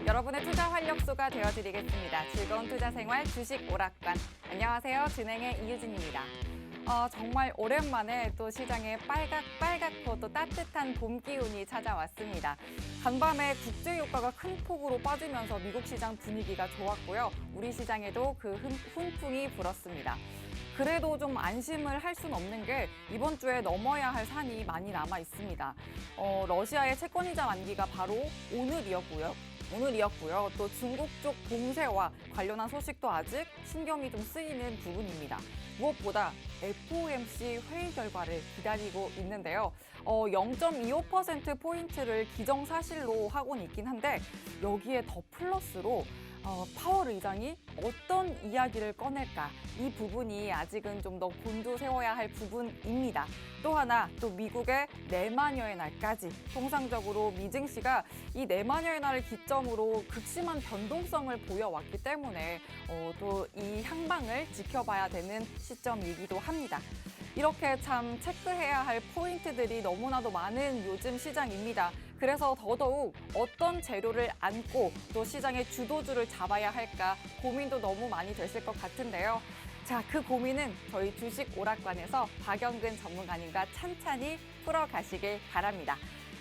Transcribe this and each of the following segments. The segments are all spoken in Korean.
여러분의 투자 활력소가 되어드리겠습니다. 즐거운 투자 생활 주식 오락관. 안녕하세요. 진행의 이유진입니다. 정말 오랜만에 또 시장에 빨갛고 또 따뜻한 봄 기운이 찾아왔습니다. 간밤에 국제 유가가 큰 폭으로 빠지면서 미국 시장 분위기가 좋았고요. 우리 시장에도 그 훈풍이 불었습니다. 그래도 좀 안심을 할 수는 없는 게 이번 주에 넘어야 할 산이 많이 남아 있습니다. 러시아의 채권이자 만기가 바로 오늘이었고요. 또 중국 쪽 봉쇄와 관련한 소식도 아직 신경이 좀 쓰이는 부분입니다. 무엇보다 FOMC 회의 결과를 기다리고 있는데요. 0.25%포인트를 기정사실로 하고는 있긴 한데 여기에 더 플러스로 파월 의장이 어떤 이야기를 꺼낼까? 이 부분이 아직은 좀 더 곤두세워야 할 부분입니다. 또 하나, 또 미국의 내마녀의 날까지 통상적으로 미증시가 이 내마녀의 날을 기점으로 극심한 변동성을 보여왔기 때문에 또 이 향방을 지켜봐야 되는 시점이기도 합니다. 이렇게 참 체크해야 할 포인트들이 너무나도 많은 요즘 시장입니다. 그래서 더더욱 어떤 재료를 안고 또 시장의 주도주를 잡아야 할까 고민도 너무 많이 되실 것 같은데요. 자, 그 고민은 저희 주식 오락관에서 박영근 전문가님과 찬찬히 풀어가시길 바랍니다.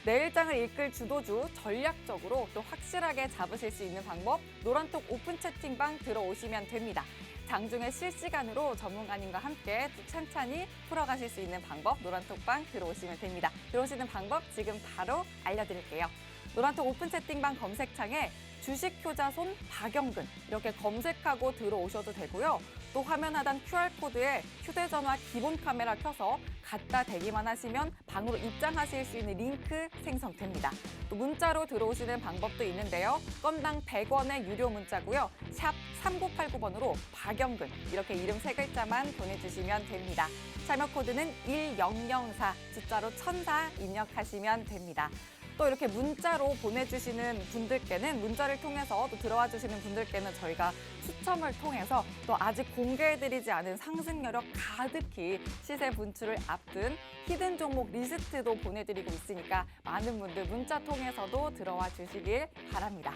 내일장을 이끌 주도주 전략적으로 또 확실하게 잡으실 수 있는 방법 노란톡 오픈 채팅방 들어오시면 됩니다. 장중에 실시간으로 전문가님과 함께 또 찬찬히 풀어가실 수 있는 방법 노란톡방 들어오시면 됩니다. 들어오시는 방법 지금 바로 알려드릴게요. 노란톡 오픈 채팅방 검색창에 주식효자손 박영근 이렇게 검색하고 들어오셔도 되고요. 또 화면 하단 QR코드에 휴대전화 기본 카메라 켜서 갖다 대기만 하시면 방으로 입장하실 수 있는 링크 생성됩니다. 또 문자로 들어오시는 방법도 있는데요. 건당 100원의 유료 문자고요. 샵 3989번으로 박영근 이렇게 이름 3글자만 보내주시면 됩니다. 참여 코드는 1004, 숫자로 1004 입력하시면 됩니다. 또 이렇게 문자로 보내주시는 분들께는 문자를 통해서 또 들어와 주시는 분들께는 저희가 추첨을 통해서 또 아직 공개해드리지 않은 상승 여력 가득히 시세 분출을 앞둔 히든 종목 리스트도 보내드리고 있으니까 많은 분들 문자 통해서도 들어와 주시길 바랍니다.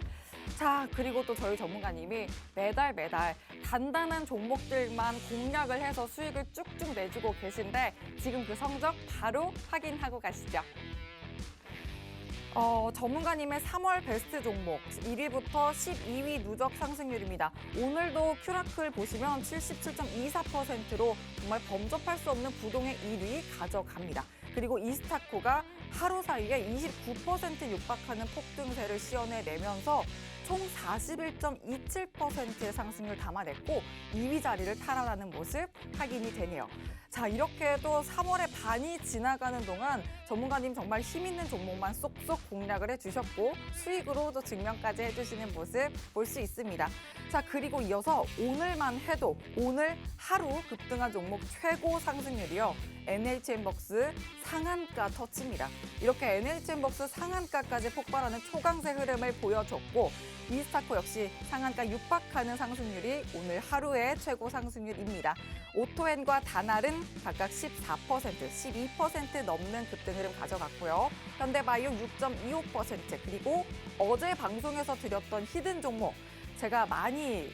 자, 그리고 또 저희 전문가님이 매달 단단한 종목들만 공략을 해서 수익을 쭉쭉 내주고 계신데 지금 그 성적 바로 확인하고 가시죠. 전문가님의 3월 베스트 종목 1위부터 12위 누적 상승률입니다. 오늘도 큐라클 보시면 77.24%로 정말 범접할 수 없는 부동의 1위 가져갑니다. 그리고 이스타코가 하루 사이에 29% 육박하는 폭등세를 시연해내면서 총 41.27%의 상승률 담아냈고 2위 자리를 탈환하는 모습 확인이 되네요. 자, 이렇게 또 3월의 반이 지나가는 동안 전문가님 정말 힘 있는 종목만 쏙쏙 공략을 해주셨고 수익으로도 증명까지 해주시는 모습 볼 수 있습니다. 자, 그리고 이어서 오늘만 해도 오늘 하루 급등한 종목 최고 상승률이요. NHN벅스 상한가 터치입니다. 이렇게 NHN벅스 상한가까지 폭발하는 초강세 흐름을 보여줬고 이스타코 역시 상한가 육박하는 상승률이 오늘 하루의 최고 상승률입니다. 오토엔과 다날은 각각 14%, 12% 넘는 급등 흐름 가져갔고요. 현대바이오 6.25%, 그리고 어제 방송에서 드렸던 히든 종목, 제가 많이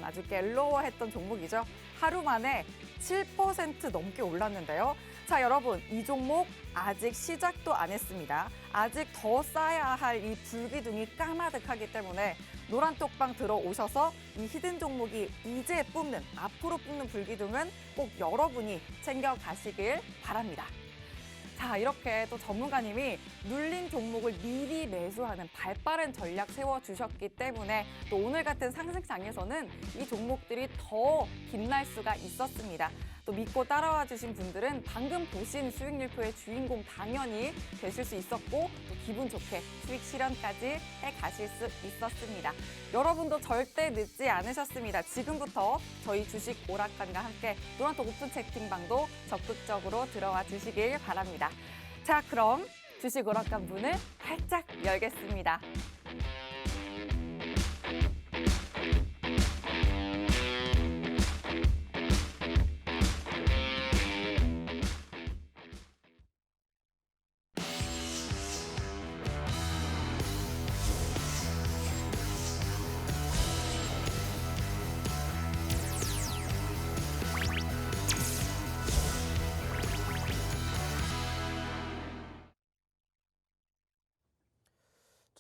아주 갤러워했던 종목이죠. 하루 만에 7% 넘게 올랐는데요. 자, 여러분, 이 종목 아직 시작도 안 했습니다. 아직 더 쌓아야 할 이 불기둥이 까마득하기 때문에 노란톡방 들어오셔서 이 히든 종목이 이제 앞으로 뿜는 불기둥은 꼭 여러분이 챙겨가시길 바랍니다. 자, 이렇게 또 전문가님이 눌린 종목을 미리 매수하는 발빠른 전략 세워주셨기 때문에 또 오늘 같은 상승장에서는 이 종목들이 더 빛날 수가 있었습니다. 또 믿고 따라와 주신 분들은 방금 보신 수익률표의 주인공 당연히 되실 수 있었고 또 기분 좋게 수익 실현까지 해가실 수 있었습니다. 여러분도 절대 늦지 않으셨습니다. 지금부터 저희 주식 오락관과 함께 노란톡 오픈 채팅방도 적극적으로 들어와 주시길 바랍니다. 자, 그럼 주식 오락관 문을 활짝 열겠습니다.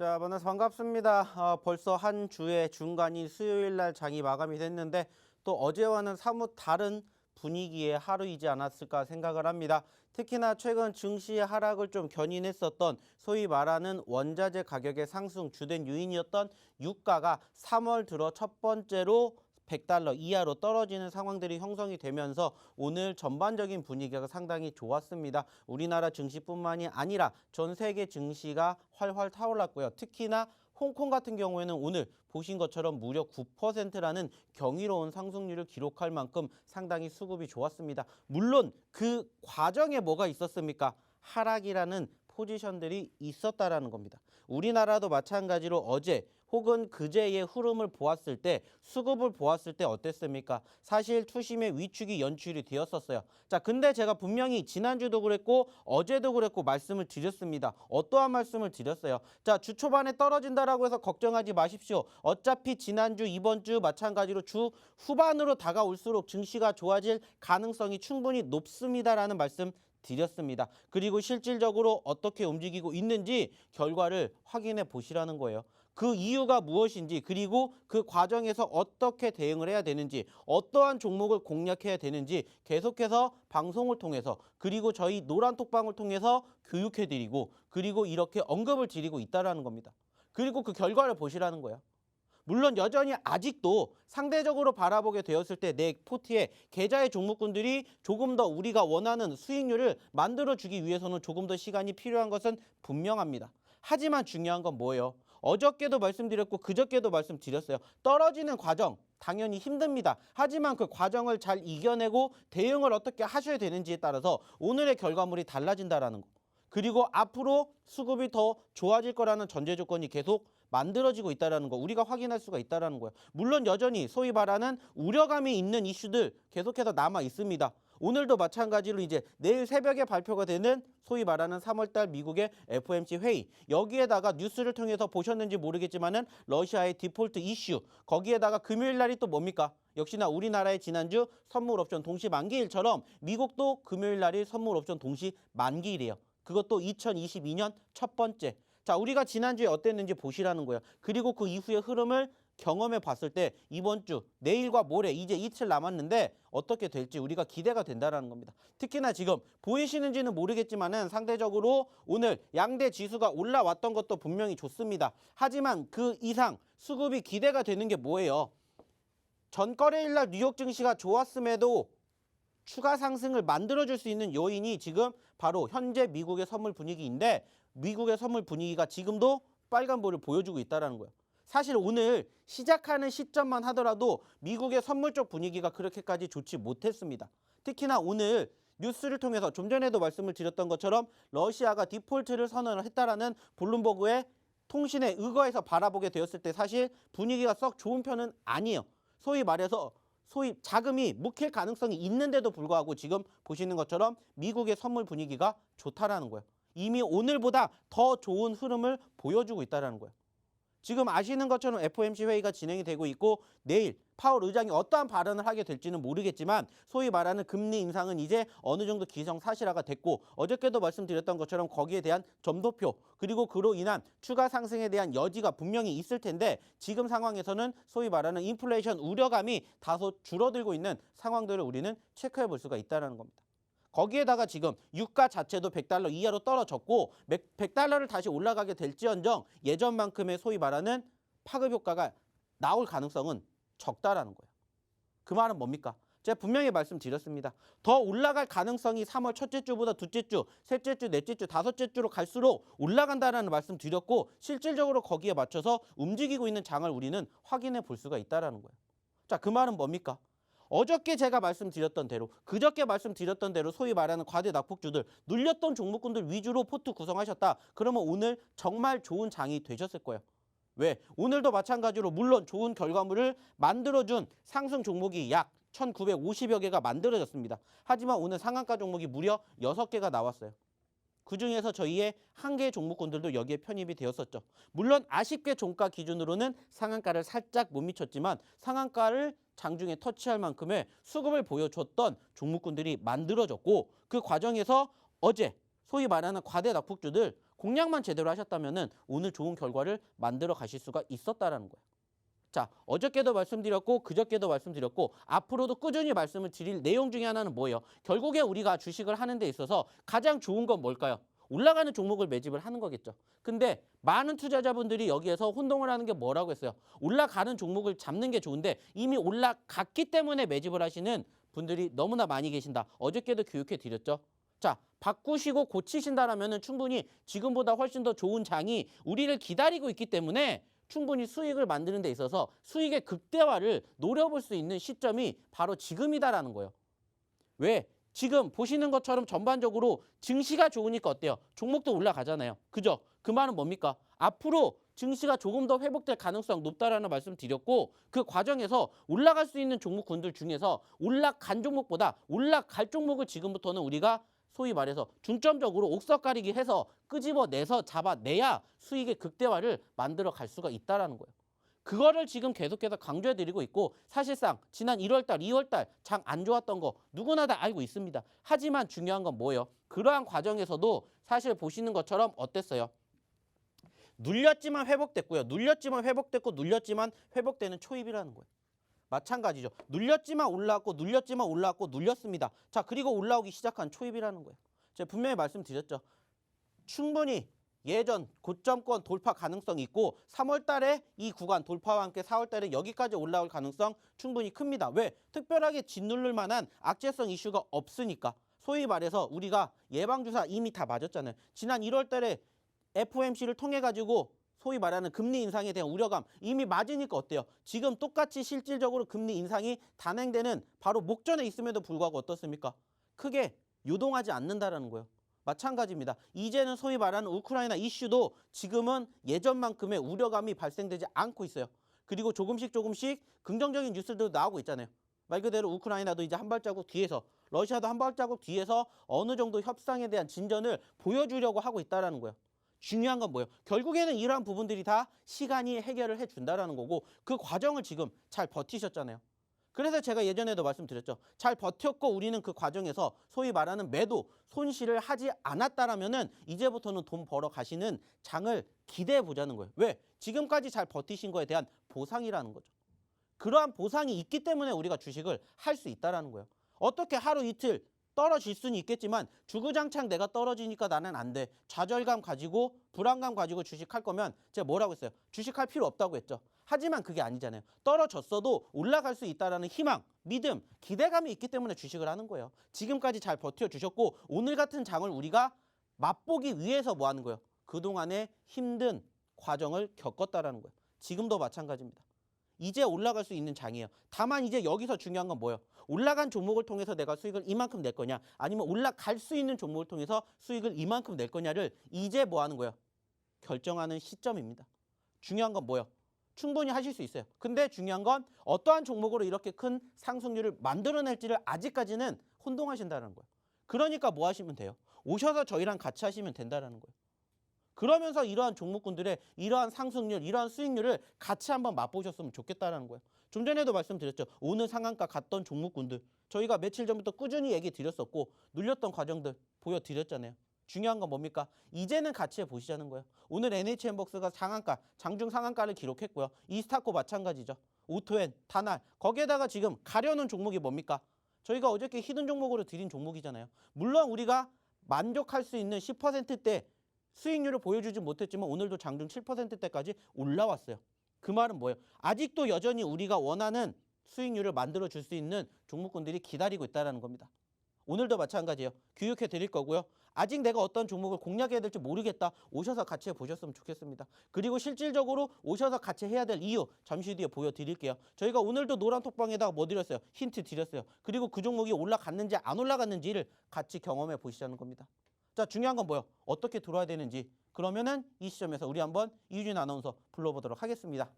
자, 만나서 반갑습니다. 벌써 한 주의 중간인 수요일 날 장이 마감이 됐는데 또 어제와는 사뭇 다른 분위기의 하루이지 않았을까 생각을 합니다. 특히나 최근 증시의 하락을 좀 견인했었던 소위 말하는 원자재 가격의 상승 주된 요인이었던 유가가 3월 들어 첫 번째로 $100 이하로 떨어지는 상황들이 형성이 되면서 오늘 전반적인 분위기가 상당히 좋았습니다. 우리나라 증시뿐만이 아니라 전 세계 증시가 활활 타올랐고요. 특히나 홍콩 같은 경우에는 오늘 보신 것처럼 무려 9%라는 경이로운 상승률을 기록할 만큼 상당히 수급이 좋았습니다. 물론 그 과정에 뭐가 있었습니까? 하락이라는 포지션들이 있었다라는 겁니다. 우리나라도 마찬가지로 어제 혹은 그제의 흐름을 보았을 때 수급을 보았을 때 어땠습니까? 사실 투심의 위축이 연출이 되었었어요. 자, 근데 제가 분명히 지난주도 그랬고 어제도 그랬고 말씀을 드렸습니다. 어떠한 말씀을 드렸어요? 자, 주 초반에 떨어진다라고 해서 걱정하지 마십시오. 어차피 지난주, 이번 주 마찬가지로 주 후반으로 다가올수록 증시가 좋아질 가능성이 충분히 높습니다라는 말씀 드렸습니다. 그리고 실질적으로 어떻게 움직이고 있는지 결과를 확인해 보시라는 거예요. 그 이유가 무엇인지, 그리고 그 과정에서 어떻게 대응을 해야 되는지, 어떠한 종목을 공략해야 되는지 계속해서 방송을 통해서, 그리고 저희 노란톡방을 통해서 교육해드리고, 그리고 이렇게 언급을 드리고 있다는 겁니다. 그리고 그 결과를 보시라는 거예요. 물론 여전히 아직도 상대적으로 바라보게 되었을 때 내 포트에 계좌의 종목군들이 조금 더 우리가 원하는 수익률을 만들어주기 위해서는 조금 더 시간이 필요한 것은 분명합니다. 하지만 중요한 건 뭐예요? 어저께도 말씀드렸고 그저께도 말씀드렸어요. 떨어지는 과정 당연히 힘듭니다. 하지만 그 과정을 잘 이겨내고 대응을 어떻게 하셔야 되는지에 따라서 오늘의 결과물이 달라진다라는 거. 그리고 앞으로 수급이 더 좋아질 거라는 전제 조건이 계속 만들어지고 있다는 거, 우리가 확인할 수가 있다는 거예요. 물론 여전히 소위 말하는 우려감이 있는 이슈들 계속해서 남아 있습니다. 오늘도 마찬가지로 이제 내일 새벽에 발표가 되는 소위 말하는 3월달 미국의 FOMC 회의, 여기에다가 뉴스를 통해서 보셨는지 모르겠지만은 러시아의 디폴트 이슈, 거기에다가 금요일 날이 또 뭡니까? 역시나 우리나라의 지난주 선물 옵션 동시 만기일처럼 미국도 금요일 날이 선물 옵션 동시 만기일이에요. 그것도 2022년 첫 번째. 자, 우리가 지난주에 어땠는지 보시라는 거예요. 그리고 그 이후의 흐름을 경험해 봤을 때 이번 주, 내일과 모레 이제 이틀 남았는데 어떻게 될지 우리가 기대가 된다는 겁니다. 특히나 지금 보이시는지는 모르겠지만은 상대적으로 오늘 양대 지수가 올라왔던 것도 분명히 좋습니다. 하지만 그 이상 수급이 기대가 되는 게 뭐예요? 전 거래일 날 뉴욕 증시가 좋았음에도 추가 상승을 만들어줄 수 있는 요인이 지금 바로 현재 미국의 선물 분위기인데, 미국의 선물 분위기가 지금도 빨간불을 보여주고 있다는 거예요. 사실 오늘 시작하는 시점만 하더라도 미국의 선물 쪽 분위기가 그렇게까지 좋지 못했습니다. 특히나 오늘 뉴스를 통해서 좀 전에도 말씀을 드렸던 것처럼 러시아가 디폴트를 선언을 했다라는 블룸버그의 통신에 의거해서 바라보게 되었을 때 사실 분위기가 썩 좋은 편은 아니에요. 소위 말해서 자금이 묵힐 가능성이 있는데도 불구하고 지금 보시는 것처럼 미국의 선물 분위기가 좋다라는 거예요. 이미 오늘보다 더 좋은 흐름을 보여주고 있다는 거예요. 지금 아시는 것처럼 FOMC 회의가 진행이 되고 있고 내일 파월 의장이 어떠한 발언을 하게 될지는 모르겠지만 소위 말하는 금리 인상은 이제 어느 정도 기정사실화가 됐고, 어저께도 말씀드렸던 것처럼 거기에 대한 점도표, 그리고 그로 인한 추가 상승에 대한 여지가 분명히 있을 텐데 지금 상황에서는 소위 말하는 인플레이션 우려감이 다소 줄어들고 있는 상황들을 우리는 체크해 볼 수가 있다는 겁니다. 거기에다가 지금 유가 자체도 $100 이하로 떨어졌고 $100를 다시 올라가게 될지언정 예전만큼의 소위 말하는 파급 효과가 나올 가능성은 적다라는 거예요. 그 말은 뭡니까? 제가 분명히 말씀드렸습니다. 더 올라갈 가능성이 3월 첫째 주보다 둘째 주, 셋째 주, 넷째 주, 다섯째 주로 갈수록 올라간다라는 말씀 드렸고 실질적으로 거기에 맞춰서 움직이고 있는 장을 우리는 확인해 볼 수가 있다라는 거예요. 자, 그 말은 뭡니까? 어저께 제가 말씀드렸던 대로, 그저께 말씀드렸던 대로 소위 말하는 과대 낙폭주들, 눌렸던 종목군들 위주로 포트 구성하셨다. 그러면 오늘 정말 좋은 장이 되셨을 거예요. 왜? 오늘도 마찬가지로 물론 좋은 결과물을 만들어준 상승 종목이 약 1950여 개가 만들어졌습니다. 하지만 오늘 상한가 종목이 무려 6개가 나왔어요. 그중에서 저희의 한 개의 종목군들도 여기에 편입이 되었었죠. 물론 아쉽게 종가 기준으로는 상한가를 살짝 못 미쳤지만 상한가를 장중에 터치할 만큼의 수급을 보여줬던 종목군들이 만들어졌고, 그 과정에서 어제 소위 말하는 과대 낙폭주들 공략만 제대로 하셨다면은 오늘 좋은 결과를 만들어 가실 수가 있었다라는 거예요. 자, 어저께도 말씀드렸고 그저께도 말씀드렸고 앞으로도 꾸준히 말씀을 드릴 내용 중에 하나는 뭐예요? 결국에 우리가 주식을 하는 데 있어서 가장 좋은 건 뭘까요? 올라가는 종목을 매집을 하는 거겠죠. 근데 많은 투자자분들이 여기에서 혼동을 하는 게 뭐라고 했어요? 올라가는 종목을 잡는 게 좋은데 이미 올라갔기 때문에 매집을 하시는 분들이 너무나 많이 계신다. 어저께도 교육해 드렸죠. 자, 바꾸시고 고치신다라면은 충분히 지금보다 훨씬 더 좋은 장이 우리를 기다리고 있기 때문에 충분히 수익을 만드는 데 있어서 수익의 극대화를 노려볼 수 있는 시점이 바로 지금이다라는 거예요. 왜? 지금 보시는 것처럼 전반적으로 증시가 좋으니까 어때요? 종목도 올라가잖아요. 그죠? 그 말은 뭡니까? 앞으로 증시가 조금 더 회복될 가능성 높다라는 말씀 드렸고 그 과정에서 올라갈 수 있는 종목군들 중에서 올라간 종목보다 올라갈 종목을 지금부터는 우리가 소위 말해서 중점적으로 옥석가리기 해서 끄집어내서 잡아내야 수익의 극대화를 만들어 갈 수가 있다는 거예요. 그거를 지금 계속해서 강조해드리고 있고 사실상 지난 1월달, 2월달 장 안 좋았던 거 누구나 다 알고 있습니다. 하지만 중요한 건 뭐예요? 그러한 과정에서도 사실 보시는 것처럼 어땠어요? 눌렸지만 회복됐고요. 눌렸지만 회복됐고 눌렸지만 회복되는 초입이라는 거예요. 마찬가지죠. 눌렸지만 올라왔고 눌렸지만 올라왔고 눌렸습니다. 자, 그리고 올라오기 시작한 초입이라는 거예요. 제가 분명히 말씀드렸죠. 충분히 예전 고점권 돌파 가능성이 있고 3월 달에 이 구간 돌파와 함께 4월 달에 여기까지 올라올 가능성 충분히 큽니다. 왜? 특별하게 짓누를 만한 악재성 이슈가 없으니까. 소위 말해서 우리가 예방주사 이미 다 맞았잖아요. 지난 1월 달에 FOMC를 통해 가지고 소위 말하는 금리 인상에 대한 우려감 이미 맞으니까 어때요? 지금 똑같이 실질적으로 금리 인상이 단행되는 바로 목전에 있음에도 불구하고 어떻습니까? 크게 요동하지 않는다라는 거예요. 마찬가지입니다. 이제는 소위 말하는 우크라이나 이슈도 지금은 예전만큼의 우려감이 발생되지 않고 있어요. 그리고 조금씩 긍정적인 뉴스들도 나오고 있잖아요. 말 그대로 우크라이나도 이제 한 발자국 뒤에서 러시아도 한 발자국 뒤에서 어느 정도 협상에 대한 진전을 보여주려고 하고 있다는 거예요. 중요한 건 뭐예요? 결국에는 이러한 부분들이 다 시간이 해결을 해준다라는 거고 그 과정을 지금 잘 버티셨잖아요. 그래서 제가 예전에도 말씀드렸죠. 잘 버텼고 우리는 그 과정에서 소위 말하는 매도, 손실을 하지 않았다라면은 이제부터는 돈 벌어 가시는 장을 기대해 보자는 거예요. 왜? 지금까지 잘 버티신 거에 대한 보상이라는 거죠. 그러한 보상이 있기 때문에 우리가 주식을 할 수 있다라는 거예요. 어떻게 하루 이틀 떨어질 수는 있겠지만 주구장창 내가 떨어지니까 나는 안 돼. 좌절감 가지고 불안감 가지고 주식할 거면 제가 뭐라고 했어요? 주식할 필요 없다고 했죠. 하지만 그게 아니잖아요. 떨어졌어도 올라갈 수 있다는 희망, 믿음, 기대감이 있기 때문에 주식을 하는 거예요. 지금까지 잘 버텨주셨고 오늘 같은 장을 우리가 맛보기 위해서 뭐 하는 거예요? 그동안의 힘든 과정을 겪었다라는 거예요. 지금도 마찬가지입니다. 이제 올라갈 수 있는 장이에요. 다만 이제 여기서 중요한 건 뭐예요? 올라간 종목을 통해서 내가 수익을 이만큼 낼 거냐 아니면 올라갈 수 있는 종목을 통해서 수익을 이만큼 낼 거냐를 이제 뭐 하는 거예요? 결정하는 시점입니다. 중요한 건 뭐예요? 충분히 하실 수 있어요. 근데 중요한 건 어떠한 종목으로 이렇게 큰 상승률을 만들어낼지를 아직까지는 혼동하신다는 거예요. 그러니까 뭐 하시면 돼요? 오셔서 저희랑 같이 하시면 된다는 거예요. 그러면서 이러한 종목군들의 이러한 상승률, 이러한 수익률을 같이 한번 맛보셨으면 좋겠다는 거예요. 좀 전에도 말씀드렸죠. 오늘 상한가 갔던 종목군들 저희가 며칠 전부터 꾸준히 얘기 드렸었고 눌렸던 과정들 보여드렸잖아요. 중요한 건 뭡니까? 이제는 같이 해보시자는 거예요. 오늘 NHN벅스가 상한가, 장중 상한가를 기록했고요. 이스타코 마찬가지죠. 오토엔, 다날 거기에다가 지금 가려는 종목이 뭡니까? 저희가 어저께 히든 종목으로 드린 종목이잖아요. 물론 우리가 만족할 수 있는 10%대 수익률을 보여주지 못했지만 오늘도 장중 7%대까지 올라왔어요. 그 말은 뭐예요? 아직도 여전히 우리가 원하는 수익률을 만들어줄 수 있는 종목군들이 기다리고 있다는 겁니다. 오늘도 마찬가지예요. 교육해 드릴 거고요. 아직 내가 어떤 종목을 공략해야 될지 모르겠다. 오셔서 같이 해보셨으면 좋겠습니다. 그리고 실질적으로 오셔서 같이 해야 될 이유 잠시 뒤에 보여드릴게요. 저희가 오늘도 노란 톡방에다가 뭐 드렸어요? 힌트 드렸어요. 그리고 그 종목이 올라갔는지 안 올라갔는지를 같이 경험해 보시자는 겁니다. 자, 중요한 건 뭐예요? 어떻게 들어와야 되는지. 그러면은 이 시점에서 우리 한번 이유진 아나운서 불러보도록 하겠습니다.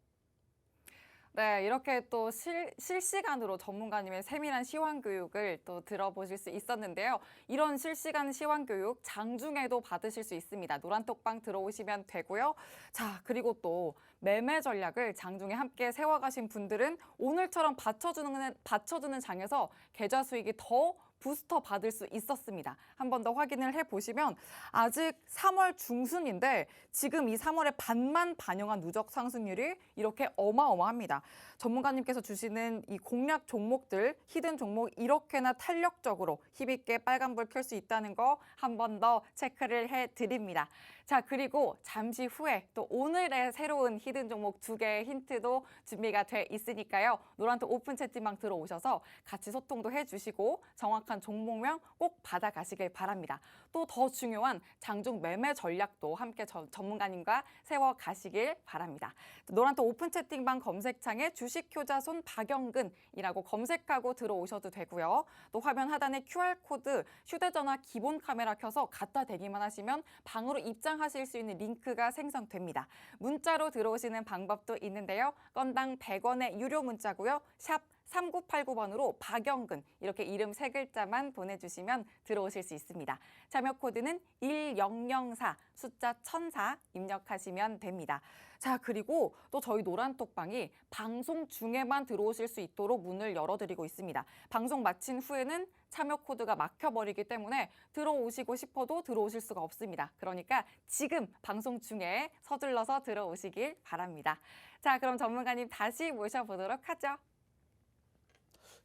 네, 이렇게 또 실시간으로 전문가님의 세밀한 시황 교육을 또 들어보실 수 있었는데요. 이런 실시간 시황 교육 장중에도 받으실 수 있습니다. 노란톡방 들어오시면 되고요. 자, 그리고 또 매매 전략을 장중에 함께 세워가신 분들은 오늘처럼 받쳐주는 장에서 계좌 수익이 더 부스터 받을 수 있었습니다. 한 번 더 확인을 해보시면 아직 3월 중순인데 지금 이 3월의 반만 반영한 누적 상승률이 이렇게 어마어마합니다. 전문가님께서 주시는 이 공략 종목들, 히든 종목 이렇게나 탄력적으로 힘있게 빨간불 켤 수 있다는 거 한 번 더 체크를 해드립니다. 자, 그리고 잠시 후에 또 오늘의 새로운 히든 종목 2개의 힌트도 준비가 돼 있으니까요. 노란톡 오픈 채팅방 들어오셔서 같이 소통도 해주시고 정확한 종목명 꼭 받아가시길 바랍니다. 또 더 중요한 장중 매매 전략도 함께 전문가님과 세워가시길 바랍니다. 노란톡 오픈 채팅방 검색창에 주식효자손 박영근이라고 검색하고 들어오셔도 되고요. 또 화면 하단에 QR코드, 휴대전화 기본 카메라 켜서 갖다 대기만 하시면 방으로 입장하실 수 있는 링크가 생성됩니다. 문자로 들어오시는 방법도 있는데요. 건당 100원의 유료 문자고요. 샵 3989번으로 박영근 이렇게 이름 3글자만 보내주시면 들어오실 수 있습니다. 참여 코드는 1004 숫자 1004 입력하시면 됩니다. 자, 그리고 또 저희 노란톡방이 방송 중에만 들어오실 수 있도록 문을 열어드리고 있습니다. 방송 마친 후에는 참여 코드가 막혀버리기 때문에 들어오시고 싶어도 들어오실 수가 없습니다. 그러니까 지금 방송 중에 서둘러서 들어오시길 바랍니다. 자, 그럼 전문가님 다시 모셔보도록 하죠.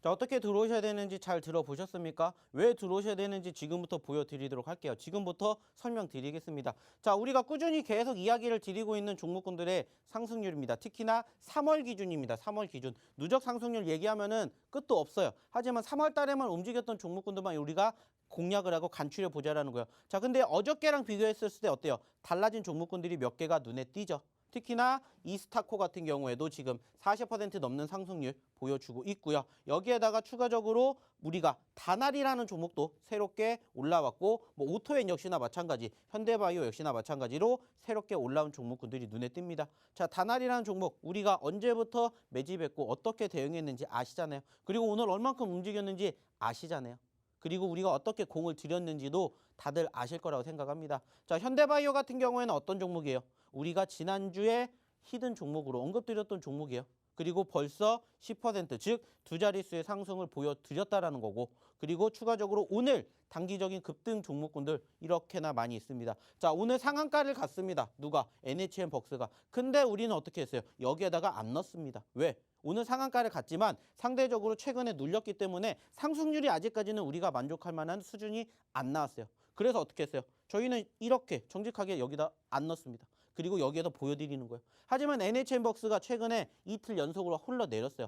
자, 어떻게 들어오셔야 되는지 잘 들어보셨습니까? 왜 들어오셔야 되는지 지금부터 보여드리도록 할게요. 지금부터 설명드리겠습니다. 자, 우리가 꾸준히 계속 이야기를 드리고 있는 종목군들의 상승률입니다. 특히나 3월 기준입니다. 3월 기준. 누적 상승률 얘기하면은 끝도 없어요. 하지만 3월 달에만 움직였던 종목군들만 우리가 공략을 하고 간추려 보자라는 거예요. 자, 근데 어저께랑 비교했을 때 어때요? 달라진 종목군들이 몇 개가 눈에 띄죠. 특히나 이스타코 같은 경우에도 지금 40% 넘는 상승률 보여주고 있고요. 여기에다가 추가적으로 우리가 다날이라는 종목도 새롭게 올라왔고 뭐 오토엔 역시나 마찬가지, 현대바이오 역시나 마찬가지로 새롭게 올라온 종목군들이 눈에 띕니다. 자, 다날이라는 종목 우리가 언제부터 매집했고 어떻게 대응했는지 아시잖아요. 그리고 오늘 얼만큼 움직였는지 아시잖아요. 그리고 우리가 어떻게 공을 들였는지도 다들 아실 거라고 생각합니다. 자, 현대바이오 같은 경우에는 어떤 종목이에요? 우리가 지난주에 히든 종목으로 언급드렸던 종목이에요. 그리고 벌써 10% 즉 두 자릿수의 상승을 보여드렸다라는 거고, 그리고 추가적으로 오늘 단기적인 급등 종목군들 이렇게나 많이 있습니다. 자, 오늘 상한가를 갔습니다. 누가? NHN벅스가. 근데 우리는 어떻게 했어요? 여기에다가 안 넣습니다. 왜? 오늘 상한가를 갔지만 상대적으로 최근에 눌렸기 때문에 상승률이 아직까지는 우리가 만족할 만한 수준이 안 나왔어요. 그래서 어떻게 했어요? 저희는 이렇게 정직하게 여기다 안 넣습니다. 그리고 여기에서 보여드리는 거예요. 하지만 NHN벅스가 최근에 이틀 연속으로 흘러내렸어요.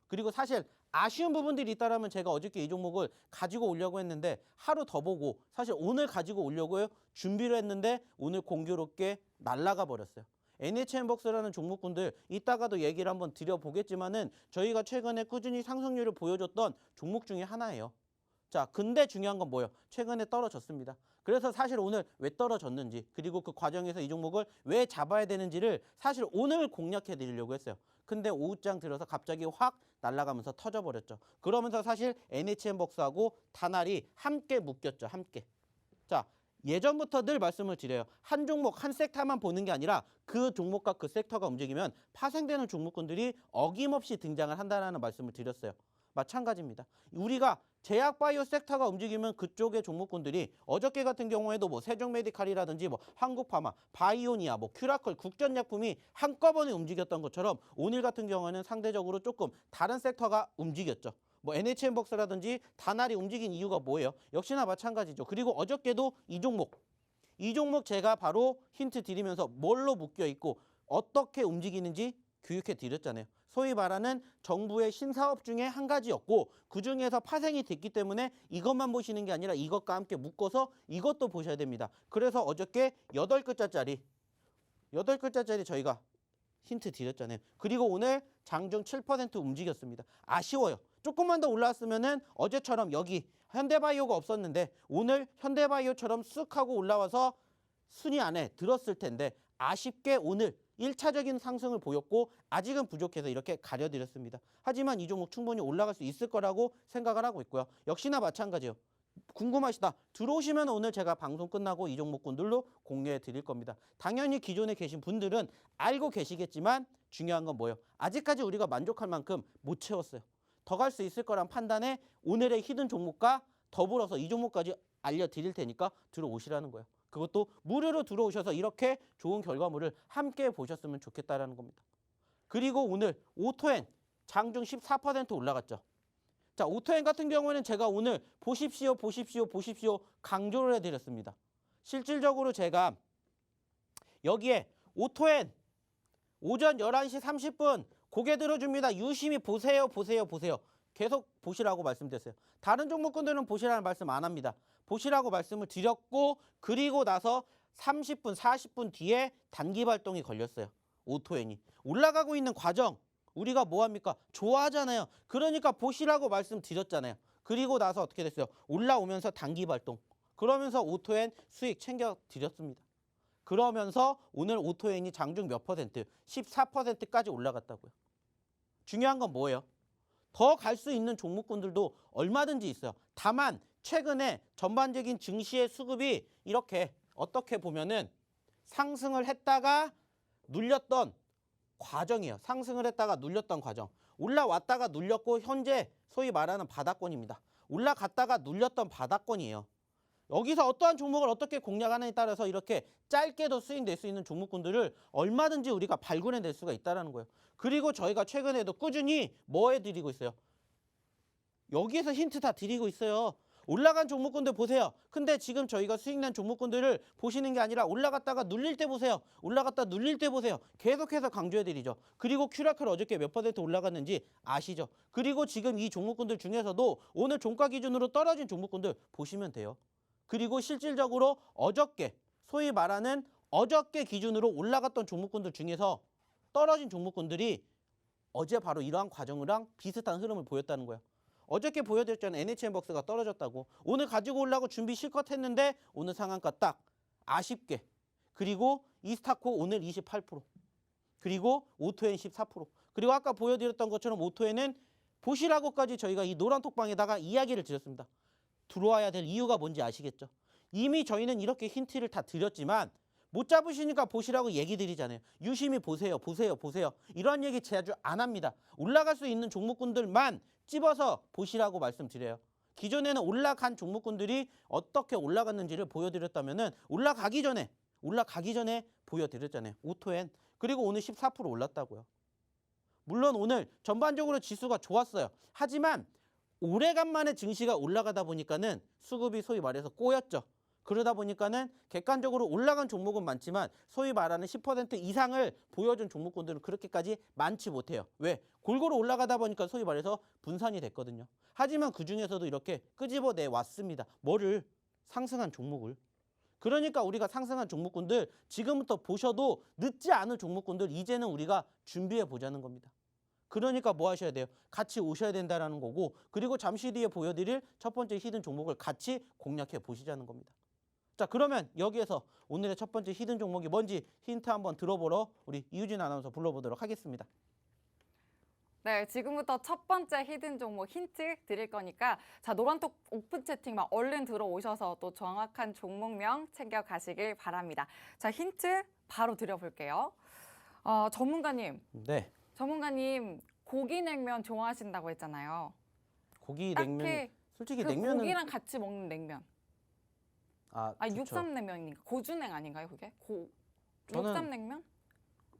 그리고 사실 아쉬운 부분들이 있다면 제가 어저께 이 종목을 가지고 오려고 했는데 하루 더 보고 사실 오늘 가지고 오려고 준비를 했는데 오늘 공교롭게 날아가 버렸어요. NHN벅스라는 종목군들 이따가도 얘기를 한번 드려보겠지만은 저희가 최근에 꾸준히 상승률을 보여줬던 종목 중에 하나예요. 자, 근데 중요한 건 뭐예요? 최근에 떨어졌습니다. 그래서 사실 오늘 왜 떨어졌는지, 그리고 그 과정에서 이 종목을 왜 잡아야 되는지를 사실 오늘 공략해 드리려고 했어요. 근데 오후장 들어서 갑자기 확 날아가면서 터져버렸죠. 그러면서 사실 NHN벅스하고 다날이 함께 묶였죠. 함께. 자, 예전부터 늘 말씀을 드려요. 한 종목, 한 섹터만 보는 게 아니라 그 종목과 그 섹터가 움직이면 파생되는 종목군들이 어김없이 등장을 한다는 말씀을 드렸어요. 마찬가지입니다. 우리가 제약바이오 섹터가 움직이면 그쪽의 종목군들이 어저께 같은 경우에도 뭐 세종메디칼이라든지 뭐 한국파마, 바이오니아, 뭐 큐라컬, 국전약품이 한꺼번에 움직였던 것처럼 오늘 같은 경우에는 상대적으로 조금 다른 섹터가 움직였죠. 뭐 NHN벅스라든지 다날이 움직인 이유가 뭐예요? 역시나 마찬가지죠. 그리고 어저께도 이 종목 제가 바로 힌트 드리면서 뭘로 묶여 있고 어떻게 움직이는지 교육해 드렸잖아요. 소위 말하는 정부의 신사업 중에 한 가지였고 그중에서 파생이 됐기 때문에 이것만 보시는 게 아니라 이것과 함께 묶어서 이것도 보셔야 됩니다. 그래서 어저께 8글자짜리 저희가 힌트 드렸잖아요. 그리고 오늘 장중 7% 움직였습니다. 아쉬워요. 조금만 더 올라왔으면은 어제처럼 여기 현대바이오가 없었는데 오늘 현대바이오처럼 쓱 하고 올라와서 순위 안에 들었을 텐데 아쉽게 오늘 1차적인 상승을 보였고 아직은 부족해서 이렇게 가려드렸습니다. 하지만 이 종목 충분히 올라갈 수 있을 거라고 생각을 하고 있고요. 역시나 마찬가지예요. 궁금하시다. 들어오시면 오늘 제가 방송 끝나고 이 종목군들로 공유해 드릴 겁니다. 당연히 기존에 계신 분들은 알고 계시겠지만 중요한 건 뭐예요? 아직까지 우리가 만족할 만큼 못 채웠어요. 더 갈 수 있을 거란 판단에 오늘의 히든 종목과 더불어서 이 종목까지 알려드릴 테니까 들어오시라는 거예요. 그것도 무료로 들어오셔서 이렇게 좋은 결과물을 함께 보셨으면 좋겠다라는 겁니다. 그리고 오늘 오토엔 장중 14% 올라갔죠. 자, 오토엔 같은 경우에는 제가 오늘 보십시오 강조를 해드렸습니다. 실질적으로 제가 여기에 오토엔 오전 11시 30분 고개 들어줍니다. 유심히 보세요. 계속 보시라고 말씀드렸어요. 다른 종목군들은 보시라는 말씀 안 합니다. 보시라고 말씀을 드렸고 그리고 나서 30분, 40분 뒤에 단기 발동이 걸렸어요. 오토엔이. 올라가고 있는 과정 우리가 뭐합니까? 좋아하잖아요. 그러니까 보시라고 말씀드렸잖아요. 그리고 나서 어떻게 됐어요? 올라오면서 단기 발동. 그러면서 오토엔 수익 챙겨드렸습니다. 그러면서 오늘 오토엔이 장중 몇 퍼센트? 14%까지 올라갔다고요. 중요한 건 뭐예요? 더 갈 수 있는 종목군들도 얼마든지 있어요. 다만 최근에 전반적인 증시의 수급이 이렇게 어떻게 보면은 상승을 했다가 눌렸던 과정이에요. 상승을 했다가 눌렸던 과정. 올라왔다가 눌렸고 현재 소위 말하는 바닥권입니다. 올라갔다가 눌렸던 바닥권이에요. 여기서 어떠한 종목을 어떻게 공략하느냐에 따라서 이렇게 짧게도 수익 낼 수 있는 종목군들을 얼마든지 우리가 발굴해낼 수가 있다는 거예요. 그리고 저희가 최근에도 꾸준히 뭐 해드리고 있어요? 여기에서 힌트 다 드리고 있어요. 올라간 종목군들 보세요. 근데 지금 저희가 수익 난 종목군들을 보시는 게 아니라 올라갔다가 눌릴 때 보세요. 올라갔다 눌릴 때 보세요. 계속해서 강조해드리죠. 그리고 큐라클 어저께 몇 퍼센트 올라갔는지 아시죠? 그리고 지금 이 종목군들 중에서도 오늘 종가 기준으로 떨어진 종목군들 보시면 돼요. 그리고 실질적으로 어저께 소위 말하는 어저께 기준으로 올라갔던 종목군들 중에서 떨어진 종목군들이 어제 바로 이러한 과정이랑 비슷한 흐름을 보였다는 거예요. 어저께 보여드렸잖아요. NHN벅스가 떨어졌다고. 오늘 가지고 오려고 준비 실컷 했는데 오늘 상한가 딱 아쉽게. 그리고 이스타코 오늘 28%. 그리고 오토엔 14%. 그리고 아까 보여드렸던 것처럼 오토엔은 보시라고까지 저희가 이 노란 톡방에다가 이야기를 드렸습니다. 들어와야 될 이유가 뭔지 아시겠죠? 이미 저희는 이렇게 힌트를 다 드렸지만 못 잡으시니까 보시라고 얘기 드리잖아요. 유심히 보세요. 이런 얘기 자주 안 합니다. 올라갈 수 있는 종목군들만 찝어서 보시라고 말씀드려요. 기존에는 올라간 종목군들이 어떻게 올라갔는지를 보여드렸다면은 올라가기 전에 보여드렸잖아요. 오토엔. 그리고 오늘 14% 올랐다고요. 물론 오늘 전반적으로 지수가 좋았어요. 하지만 오래간만에 증시가 올라가다 보니까는 수급이 소위 말해서 꼬였죠. 그러다 보니까는 객관적으로 올라간 종목은 많지만 소위 말하는 10% 이상을 보여준 종목군들은 그렇게까지 많지 못해요. 왜? 골고루 올라가다 보니까 소위 말해서 분산이 됐거든요. 하지만 그중에서도 이렇게 끄집어내 왔습니다. 뭐를? 상승한 종목을. 그러니까 우리가 상승한 종목군들 지금부터 보셔도 늦지 않은 종목군들 이제는 우리가 준비해 보자는 겁니다. 그러니까 뭐 하셔야 돼요? 같이 오셔야 된다는 거고 그리고 잠시 뒤에 보여드릴 첫 번째 히든 종목을 같이 공략해 보시자는 겁니다. 자, 그러면 여기에서 오늘의 첫 번째 히든 종목이 뭔지 힌트 한번 들어보러 우리 이유진 아나운서 불러보도록 하겠습니다. 네, 지금부터 첫 번째 히든 종목 힌트 드릴 거니까 자, 노란톡 오픈 채팅방 얼른 들어오셔서 또 정확한 종목명 챙겨가시길 바랍니다. 자, 힌트 바로 드려볼게요. 전문가님. 네. 전문가님, 고기 냉면 좋아하신다고 했잖아요. 고기 냉면, 솔직히 그 냉면은 고기랑 같이 먹는 냉면. 좋죠. 육삼냉면인가? 고주냉 아닌가요, 그게? 저는 육삼냉면?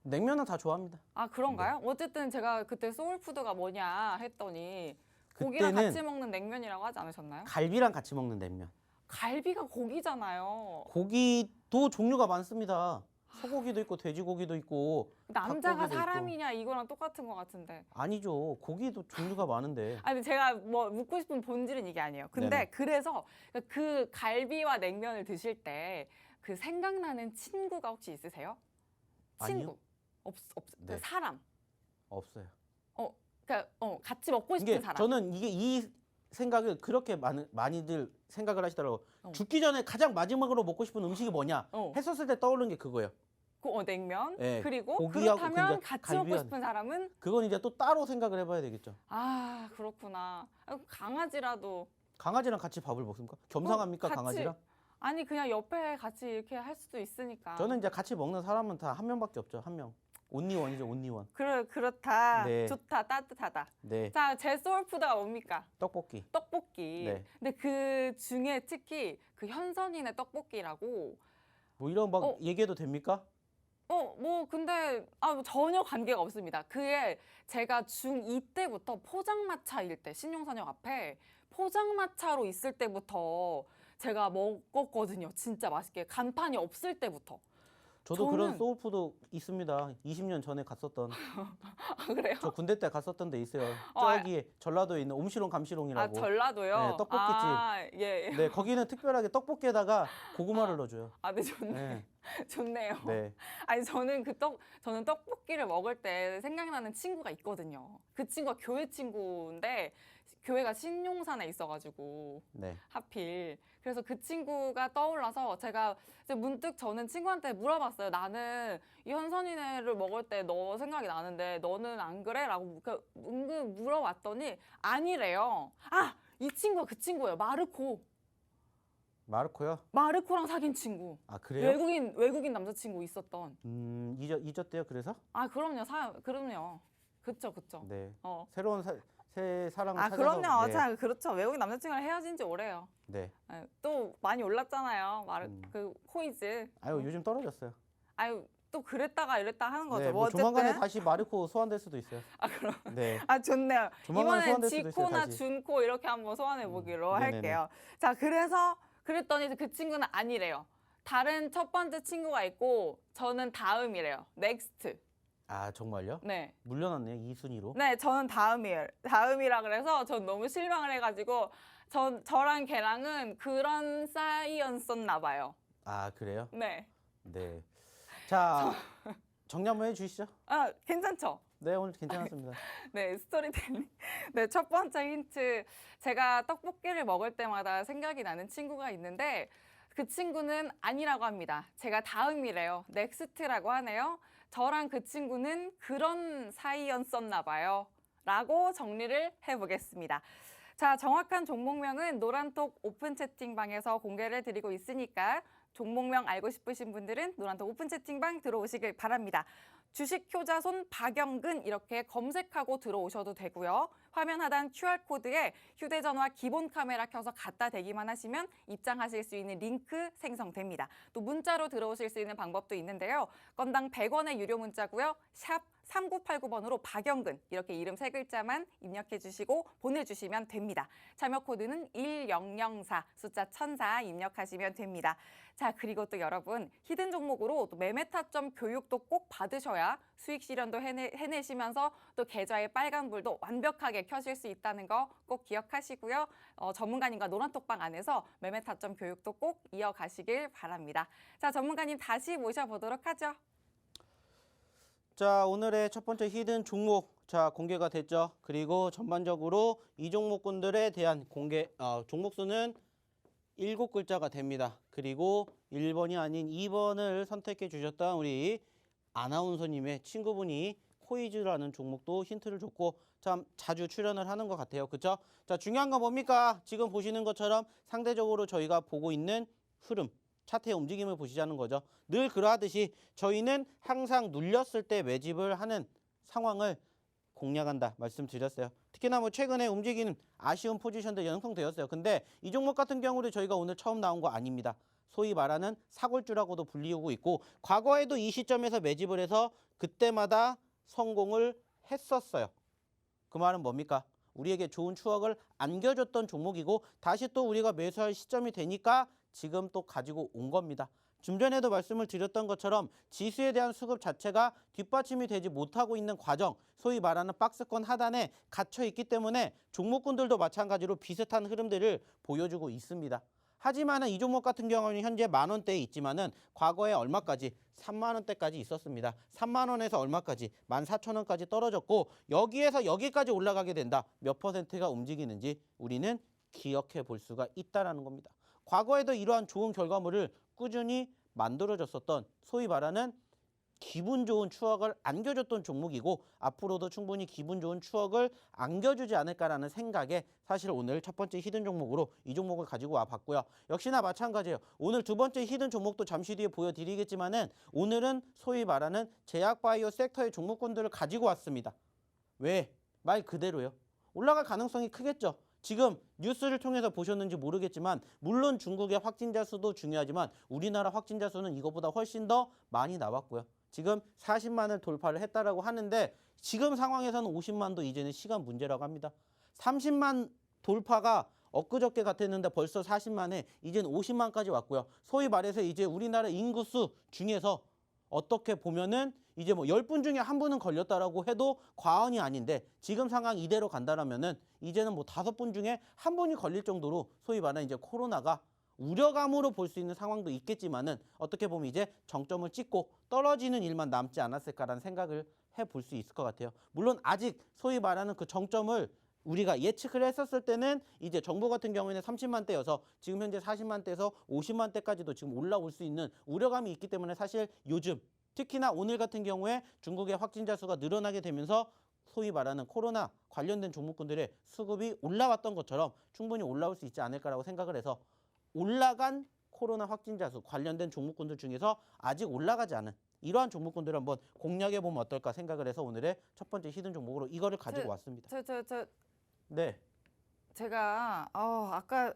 냉면은 다 좋아합니다. 아, 그런가요? 네. 어쨌든 제가 그때 소울푸드가 뭐냐 했더니 고기랑 그때는 같이 먹는 냉면이라고 하지 않으셨나요? 갈비랑 같이 먹는 냉면. 갈비가 고기잖아요. 고기도 종류가 많습니다. 소고기도 있고 돼지고기도 있고 남자가 닭고기도 사람이냐 이거랑 똑같은 것 같은데. 아니죠. 고기도 종류가 많은데. 아니 제가 뭐 묻고 싶은 본질은 이게 아니에요. 근데 네네. 그래서 그 갈비와 냉면을 드실 때 그 생각나는 친구가 혹시 있으세요? 친구. 아니요. 네. 그 사람. 없어요. 같이 먹고 싶은 이게 사람. 저는 이 생각을 그렇게 많이들 생각을 하시더라고요. 어. 죽기 전에 가장 마지막으로 먹고 싶은 음식이 뭐냐 했었을 때 떠오르는 게 그거예요. 냉면. 네, 그리고 고기하고 그렇다면 그러니까 같이 먹고 갈비와- 싶은 사람은? 그건 이제 또 따로 생각을 해봐야 되겠죠. 아, 그렇구나. 강아지라도. 강아지랑 같이 밥을 먹습니까? 겸상합니까, 같이. 강아지랑? 아니 그냥 옆에 같이 이렇게 할 수도 있으니까. 저는 이제 같이 먹는 사람은 다 한 명밖에 없죠. 한 명. 온리원이죠, 온리원. 그렇다. 네. 좋다. 따뜻하다. 네. 자, 제 소울푸드가 뭡니까? 떡볶이. 떡볶이. 네. 근데 그 중에 특히 그 현선이네 떡볶이라고. 뭐 이런 막 얘기해도 됩니까? 뭐 근데 전혀 관계가 없습니다. 그게 제가 중2 때부터 포장마차일 때 신용사역 앞에 포장마차로 있을 때부터 제가 먹었거든요. 진짜 맛있게. 간판이 없을 때부터. 저도 그런 저는- 소울푸드 있습니다. 20년 전에 갔었던. 그래요? 저 군대 때 갔었던 데 있어요. 아, 저기 전라도에 있는 옴시롱 감시롱이라고. 전라도요? 네, 떡볶이집. 예. 네, 거기는 특별하게 떡볶이에다가 고구마를 넣어줘요. 네, 좋네. 네. 좋네요. 네. 아니, 저는 떡볶이를 먹을 때 생각나는 친구가 있거든요. 그 친구가 교회 친구인데, 교회가 신용산에 있어가지고, 네. 하필. 그래서 그 친구가 떠올라서 제가 이제 문득 저는 친구한테 물어봤어요. 나는 이 현선이네를 먹을 때 너 생각이 나는데 너는 안 그래? 라고 은근 물어봤더니 아니래요. 이 친구가 그 친구예요. 마르코요? 마르코랑 사귄 친구. 아, 그래요? 외국인 남자친구 있었던. 잊었대요, 그래서? 그럼요. 그쵸. 네. 어. 새로운 새 사랑 찾아서. 그럼요. 네. 자, 그렇죠. 외국인 남자친구랑 헤어진 지 오래요. 네. 또 많이 올랐잖아요. 그 코이즈. 아유, 요즘 떨어졌어요. 또 그랬다가 이랬다 하는 거죠. 네, 뭐 뭐 조만간에 어쨌든. 다시 마르코 소환될 수도 있어요. 그럼. 네. 좋네요. 조만간에 이번엔 소환될 수도 있어요, 지코나 다시. 준코 이렇게 한번 소환해 보기로 네네네. 할게요. 자, 그랬더니 그 친구는 아니래요. 다른 첫 번째 친구가 있고 저는 다음이래요. 넥스트. 아, 정말요? 네. 물려놨네요, 2순위로. 네, 저는 다음이라 그래서 전 너무 실망을 해가지고 저랑 걔랑은 그런 사이였었나 봐요. 아, 그래요? 네. 네. 자, 정리 한번 해주시죠. 괜찮죠? 네, 오늘 괜찮았습니다. 네, 스토리텔링. 네, 첫 번째 힌트. 제가 떡볶이를 먹을 때마다 생각이 나는 친구가 있는데 그 친구는 아니라고 합니다. 제가 다음이래요. 넥스트라고 하네요. 저랑 그 친구는 그런 사이였었나 봐요. 라고 정리를 해보겠습니다. 자, 정확한 종목명은 노란톡 오픈 채팅방에서 공개를 드리고 있으니까 종목명 알고 싶으신 분들은 노란톡 오픈 채팅방 들어오시길 바랍니다. 주식 효자손 박영근 이렇게 검색하고 들어오셔도 되고요. 화면 하단 QR코드에 휴대전화 기본 카메라 켜서 갖다 대기만 하시면 입장하실 수 있는 링크 생성됩니다. 또 문자로 들어오실 수 있는 방법도 있는데요. 건당 100원의 유료 문자고요. 샵 3989번으로 박영근 이렇게 이름 3글자만 입력해 주시고 보내주시면 됩니다. 참여 코드는 1004 숫자 1004 입력하시면 됩니다. 자, 그리고 또 여러분 히든 종목으로 또 매매타점 교육도 꼭 받으셔야 수익 실현도 해내시면서 또 계좌의 빨간불도 완벽하게 켜실 수 있다는 거 꼭 기억하시고요. 전문가님과 노란톡방 안에서 매매타점 교육도 꼭 이어가시길 바랍니다. 자, 전문가님 다시 모셔보도록 하죠. 자, 오늘의 첫 번째 히든 종목 공개가 됐죠. 그리고 전반적으로 이 종목군들에 대한 종목 수는 7글자가 됩니다. 그리고 1번이 아닌 2번을 선택해 주셨던 우리 아나운서님의 친구분이 코이즈라는 종목도 힌트를 줬고 참 자주 출연을 하는 것 같아요. 그렇죠? 자, 중요한 건 뭡니까? 지금 보시는 것처럼 상대적으로 저희가 보고 있는 흐름, 차트의 움직임을 보시자는 거죠. 늘 그러하듯이 저희는 항상 눌렸을 때 매집을 하는 상황을 공략한다 말씀드렸어요. 특히나 뭐 최근에 움직이는 아쉬운 포지션들 형성되었어요. 근데 이 종목 같은 경우도 저희가 오늘 처음 나온 거 아닙니다. 소위 말하는 사골주라고도 불리우고 있고 과거에도 이 시점에서 매집을 해서 그때마다 성공을 했었어요. 그 말은 뭡니까? 우리에게 좋은 추억을 안겨줬던 종목이고 다시 또 우리가 매수할 시점이 되니까 지금 또 가지고 온 겁니다. 좀 전에도 말씀을 드렸던 것처럼 지수에 대한 수급 자체가 뒷받침이 되지 못하고 있는 과정, 소위 말하는 박스권 하단에 갇혀 있기 때문에 종목군들도 마찬가지로 비슷한 흐름들을 보여주고 있습니다. 하지만 이 종목 같은 경우는 현재 10,000원대에 있지만은 과거에 얼마까지? 30,000원대까지 있었습니다. 30,000원에서 얼마까지? 14,000원까지 떨어졌고 여기에서 여기까지 올라가게 된다. 몇 퍼센트가 움직이는지 우리는 기억해 볼 수가 있다는 겁니다. 과거에도 이러한 좋은 결과물을 꾸준히 만들어줬었던 소위 말하는 기분 좋은 추억을 안겨줬던 종목이고 앞으로도 충분히 기분 좋은 추억을 안겨주지 않을까라는 생각에 사실 오늘 첫 번째 히든 종목으로 이 종목을 가지고 와봤고요. 역시나 마찬가지예요. 오늘 두 번째 히든 종목도 잠시 뒤에 보여드리겠지만은 오늘은 소위 말하는 제약바이오 섹터의 종목군들을 가지고 왔습니다. 왜? 말 그대로요. 올라갈 가능성이 크겠죠. 지금 뉴스를 통해서 보셨는지 모르겠지만 물론 중국의 확진자 수도 중요하지만 우리나라 확진자 수는 이것보다 훨씬 더 많이 나왔고요. 지금 40만을 돌파를 했다라고 하는데 지금 상황에서는 50만도 이제는 시간 문제라고 합니다. 30만 돌파가 엊그저께 같았는데 벌써 40만에 이제는 50만까지 왔고요. 소위 말해서 이제 우리나라 인구수 중에서 어떻게 보면은 이제 뭐 10분 중에 한 분은 걸렸다라고 해도 과언이 아닌데 지금 상황 이대로 간다라면은 이제는 뭐 5분 중에 한 분이 걸릴 정도로 소위 말하는 이제 코로나가 우려감으로 볼 수 있는 상황도 있겠지만은 어떻게 보면 이제 정점을 찍고 떨어지는 일만 남지 않았을까라는 생각을 해볼 수 있을 것 같아요. 물론 아직 소위 말하는 그 정점을 우리가 예측을 했었을 때는 이제 정부 같은 경우에는 30만대여서 지금 현재 40만대에서 50만대까지도 지금 올라올 수 있는 우려감이 있기 때문에 사실 요즘 특히나 오늘 같은 경우에 중국의 확진자 수가 늘어나게 되면서 소위 말하는 코로나 관련된 종목군들의 수급이 올라왔던 것처럼 충분히 올라올 수 있지 않을까라고 생각을 해서 올라간 코로나 확진자 수 관련된 종목군들 중에서 아직 올라가지 않은 이러한 종목군들을 한번 공략해보면 어떨까 생각을 해서 오늘의 첫 번째 히든 종목으로 이거를 가지고 왔습니다. 네. 제가 아까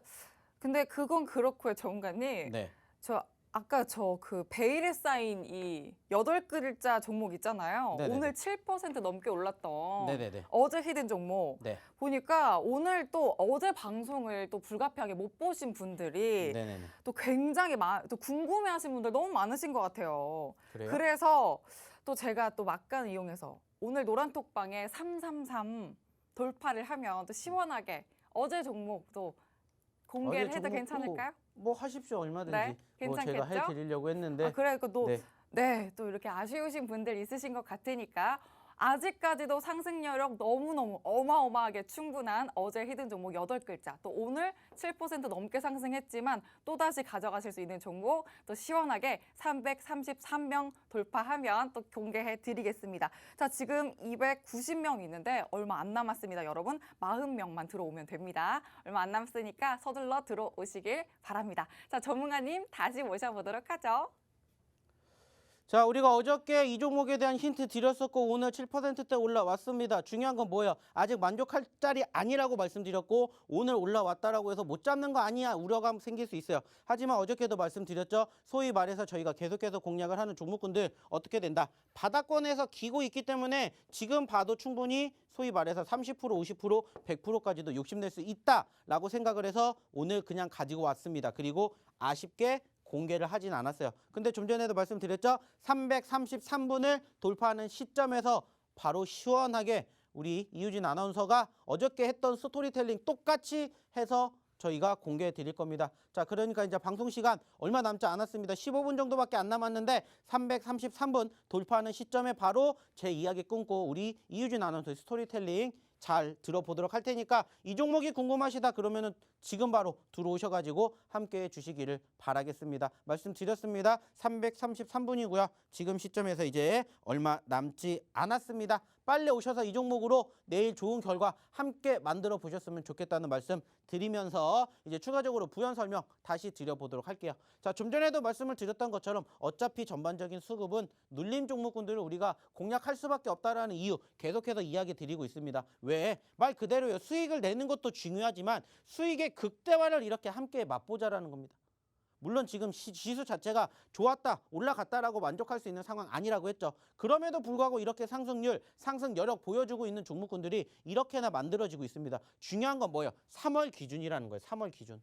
근데 그건 그렇고요, 정관님. 네. 저 아까 저 그 베일에 쌓인 이 8글자 종목 있잖아요. 네네네. 오늘 7% 넘게 올랐던 네네네. 어제 히든 종목 네. 보니까 오늘 또 어제 방송을 또 불가피하게 못 보신 분들이 네네네. 또 굉장히 또 궁금해하신 분들 너무 많으신 것 같아요. 그래요? 그래서 또 제가 또 막간 이용해서 오늘 노란톡방에 333 돌파를 하면 또 시원하게 어제 종목도 공개를 어제 해도 종목도 괜찮을까요? 뭐 하십시오. 얼마든지. 네, 뭐 제가 괜찮겠죠? 해드리려고 했는데. 그러니까 또 네. 네, 또 이렇게 아쉬우신 분들 있으신 것 같으니까 아직까지도 상승 여력 너무너무 어마어마하게 충분한 어제 히든 종목 8글자, 또 오늘 7% 넘게 상승했지만 또다시 가져가실 수 있는 종목 또 시원하게 333명 돌파하면 또 공개해 드리겠습니다. 자, 지금 290명 있는데 얼마 안 남았습니다. 여러분 40명만 들어오면 됩니다. 얼마 안 남았으니까 서둘러 들어오시길 바랍니다. 자, 전문가님 다시 모셔보도록 하죠. 자, 우리가 어저께 이 종목에 대한 힌트 드렸었고 오늘 7%대 올라왔습니다. 중요한 건 뭐예요? 아직 만족할 자리 아니라고 말씀드렸고 오늘 올라왔다라고 해서 못 잡는 거 아니야 우려감 생길 수 있어요. 하지만 어저께도 말씀드렸죠. 소위 말해서 저희가 계속해서 공략을 하는 종목군들 어떻게 된다? 바닥권에서 기고 있기 때문에 지금 봐도 충분히 소위 말해서 30%, 50%, 100%까지도 욕심낼 수 있다라고 생각을 해서 오늘 그냥 가지고 왔습니다. 그리고 아쉽게 공개를 하진 않았어요. 근데 좀 전에도 말씀드렸죠. 333분을 돌파하는 시점에서 바로 시원하게 우리 이유진 아나운서가 어저께 했던 스토리텔링 똑같이 해서 저희가 공개해 드릴 겁니다. 자, 그러니까 이제 방송 시간 얼마 남지 않았습니다. 15분 정도밖에 안 남았는데 333분 돌파하는 시점에 바로 제 이야기 끊고 우리 이유진 아나운서의 스토리텔링 잘 들어보도록 할 테니까 이 종목이 궁금하시다 그러면은 지금 바로 들어오셔가지고 함께 해주시기를 바라겠습니다. 말씀드렸습니다. 333분이고요. 지금 시점에서 이제 얼마 남지 않았습니다. 빨리 오셔서 이 종목으로 내일 좋은 결과 함께 만들어 보셨으면 좋겠다는 말씀 드리면서 이제 추가적으로 부연 설명 다시 드려보도록 할게요. 자, 좀 전에도 말씀을 드렸던 것처럼 어차피 전반적인 수급은 눌림 종목군들을 우리가 공략할 수밖에 없다라는 이유 계속해서 이야기 드리고 있습니다. 왜? 말 그대로요. 수익을 내는 것도 중요하지만 수익의 극대화를 이렇게 함께 맛보자라는 겁니다. 물론 지금 지수 자체가 좋았다, 올라갔다라고 만족할 수 있는 상황 아니라고 했죠. 그럼에도 불구하고 이렇게 상승률, 상승 여력 보여주고 있는 종목군들이 이렇게나 만들어지고 있습니다. 중요한 건 뭐예요? 3월 기준이라는 거예요. 3월 기준.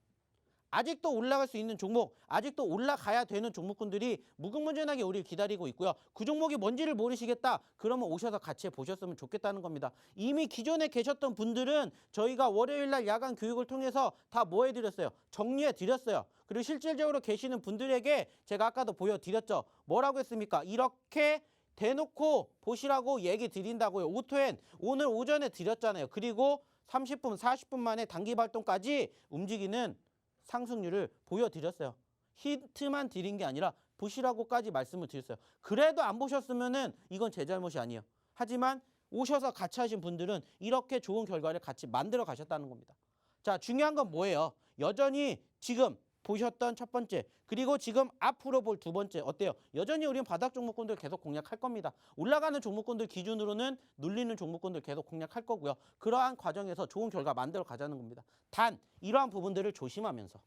아직도 올라갈 수 있는 종목, 아직도 올라가야 되는 종목군들이 무궁무진하게 우리를 기다리고 있고요. 그 종목이 뭔지를 모르시겠다? 그러면 오셔서 같이 보셨으면 좋겠다는 겁니다. 이미 기존에 계셨던 분들은 저희가 월요일날 야간 교육을 통해서 다 뭐 해드렸어요? 정리해드렸어요. 그리고 실질적으로 계시는 분들에게 제가 아까도 보여드렸죠. 뭐라고 했습니까? 이렇게 대놓고 보시라고 얘기 드린다고요. 오토엔 오늘 오전에 드렸잖아요. 그리고 30분, 40분 만에 단기 발동까지 움직이는 상승률을 보여드렸어요. 힌트만 드린 게 아니라 보시라고까지 말씀을 드렸어요. 그래도 안 보셨으면은 이건 제 잘못이 아니에요. 하지만 오셔서 같이 하신 분들은 이렇게 좋은 결과를 같이 만들어 가셨다는 겁니다. 자, 중요한 건 뭐예요? 여전히 지금 보셨던 첫 번째, 그리고 지금 앞으로 볼 두 번째 어때요? 여전히 우리는 바닥 종목군들 계속 공략할 겁니다. 올라가는 종목군들 기준으로는 눌리는 종목군들 계속 공략할 거고요. 그러한 과정에서 좋은 결과 만들어 가자는 겁니다. 단 이러한 부분들을 조심하면서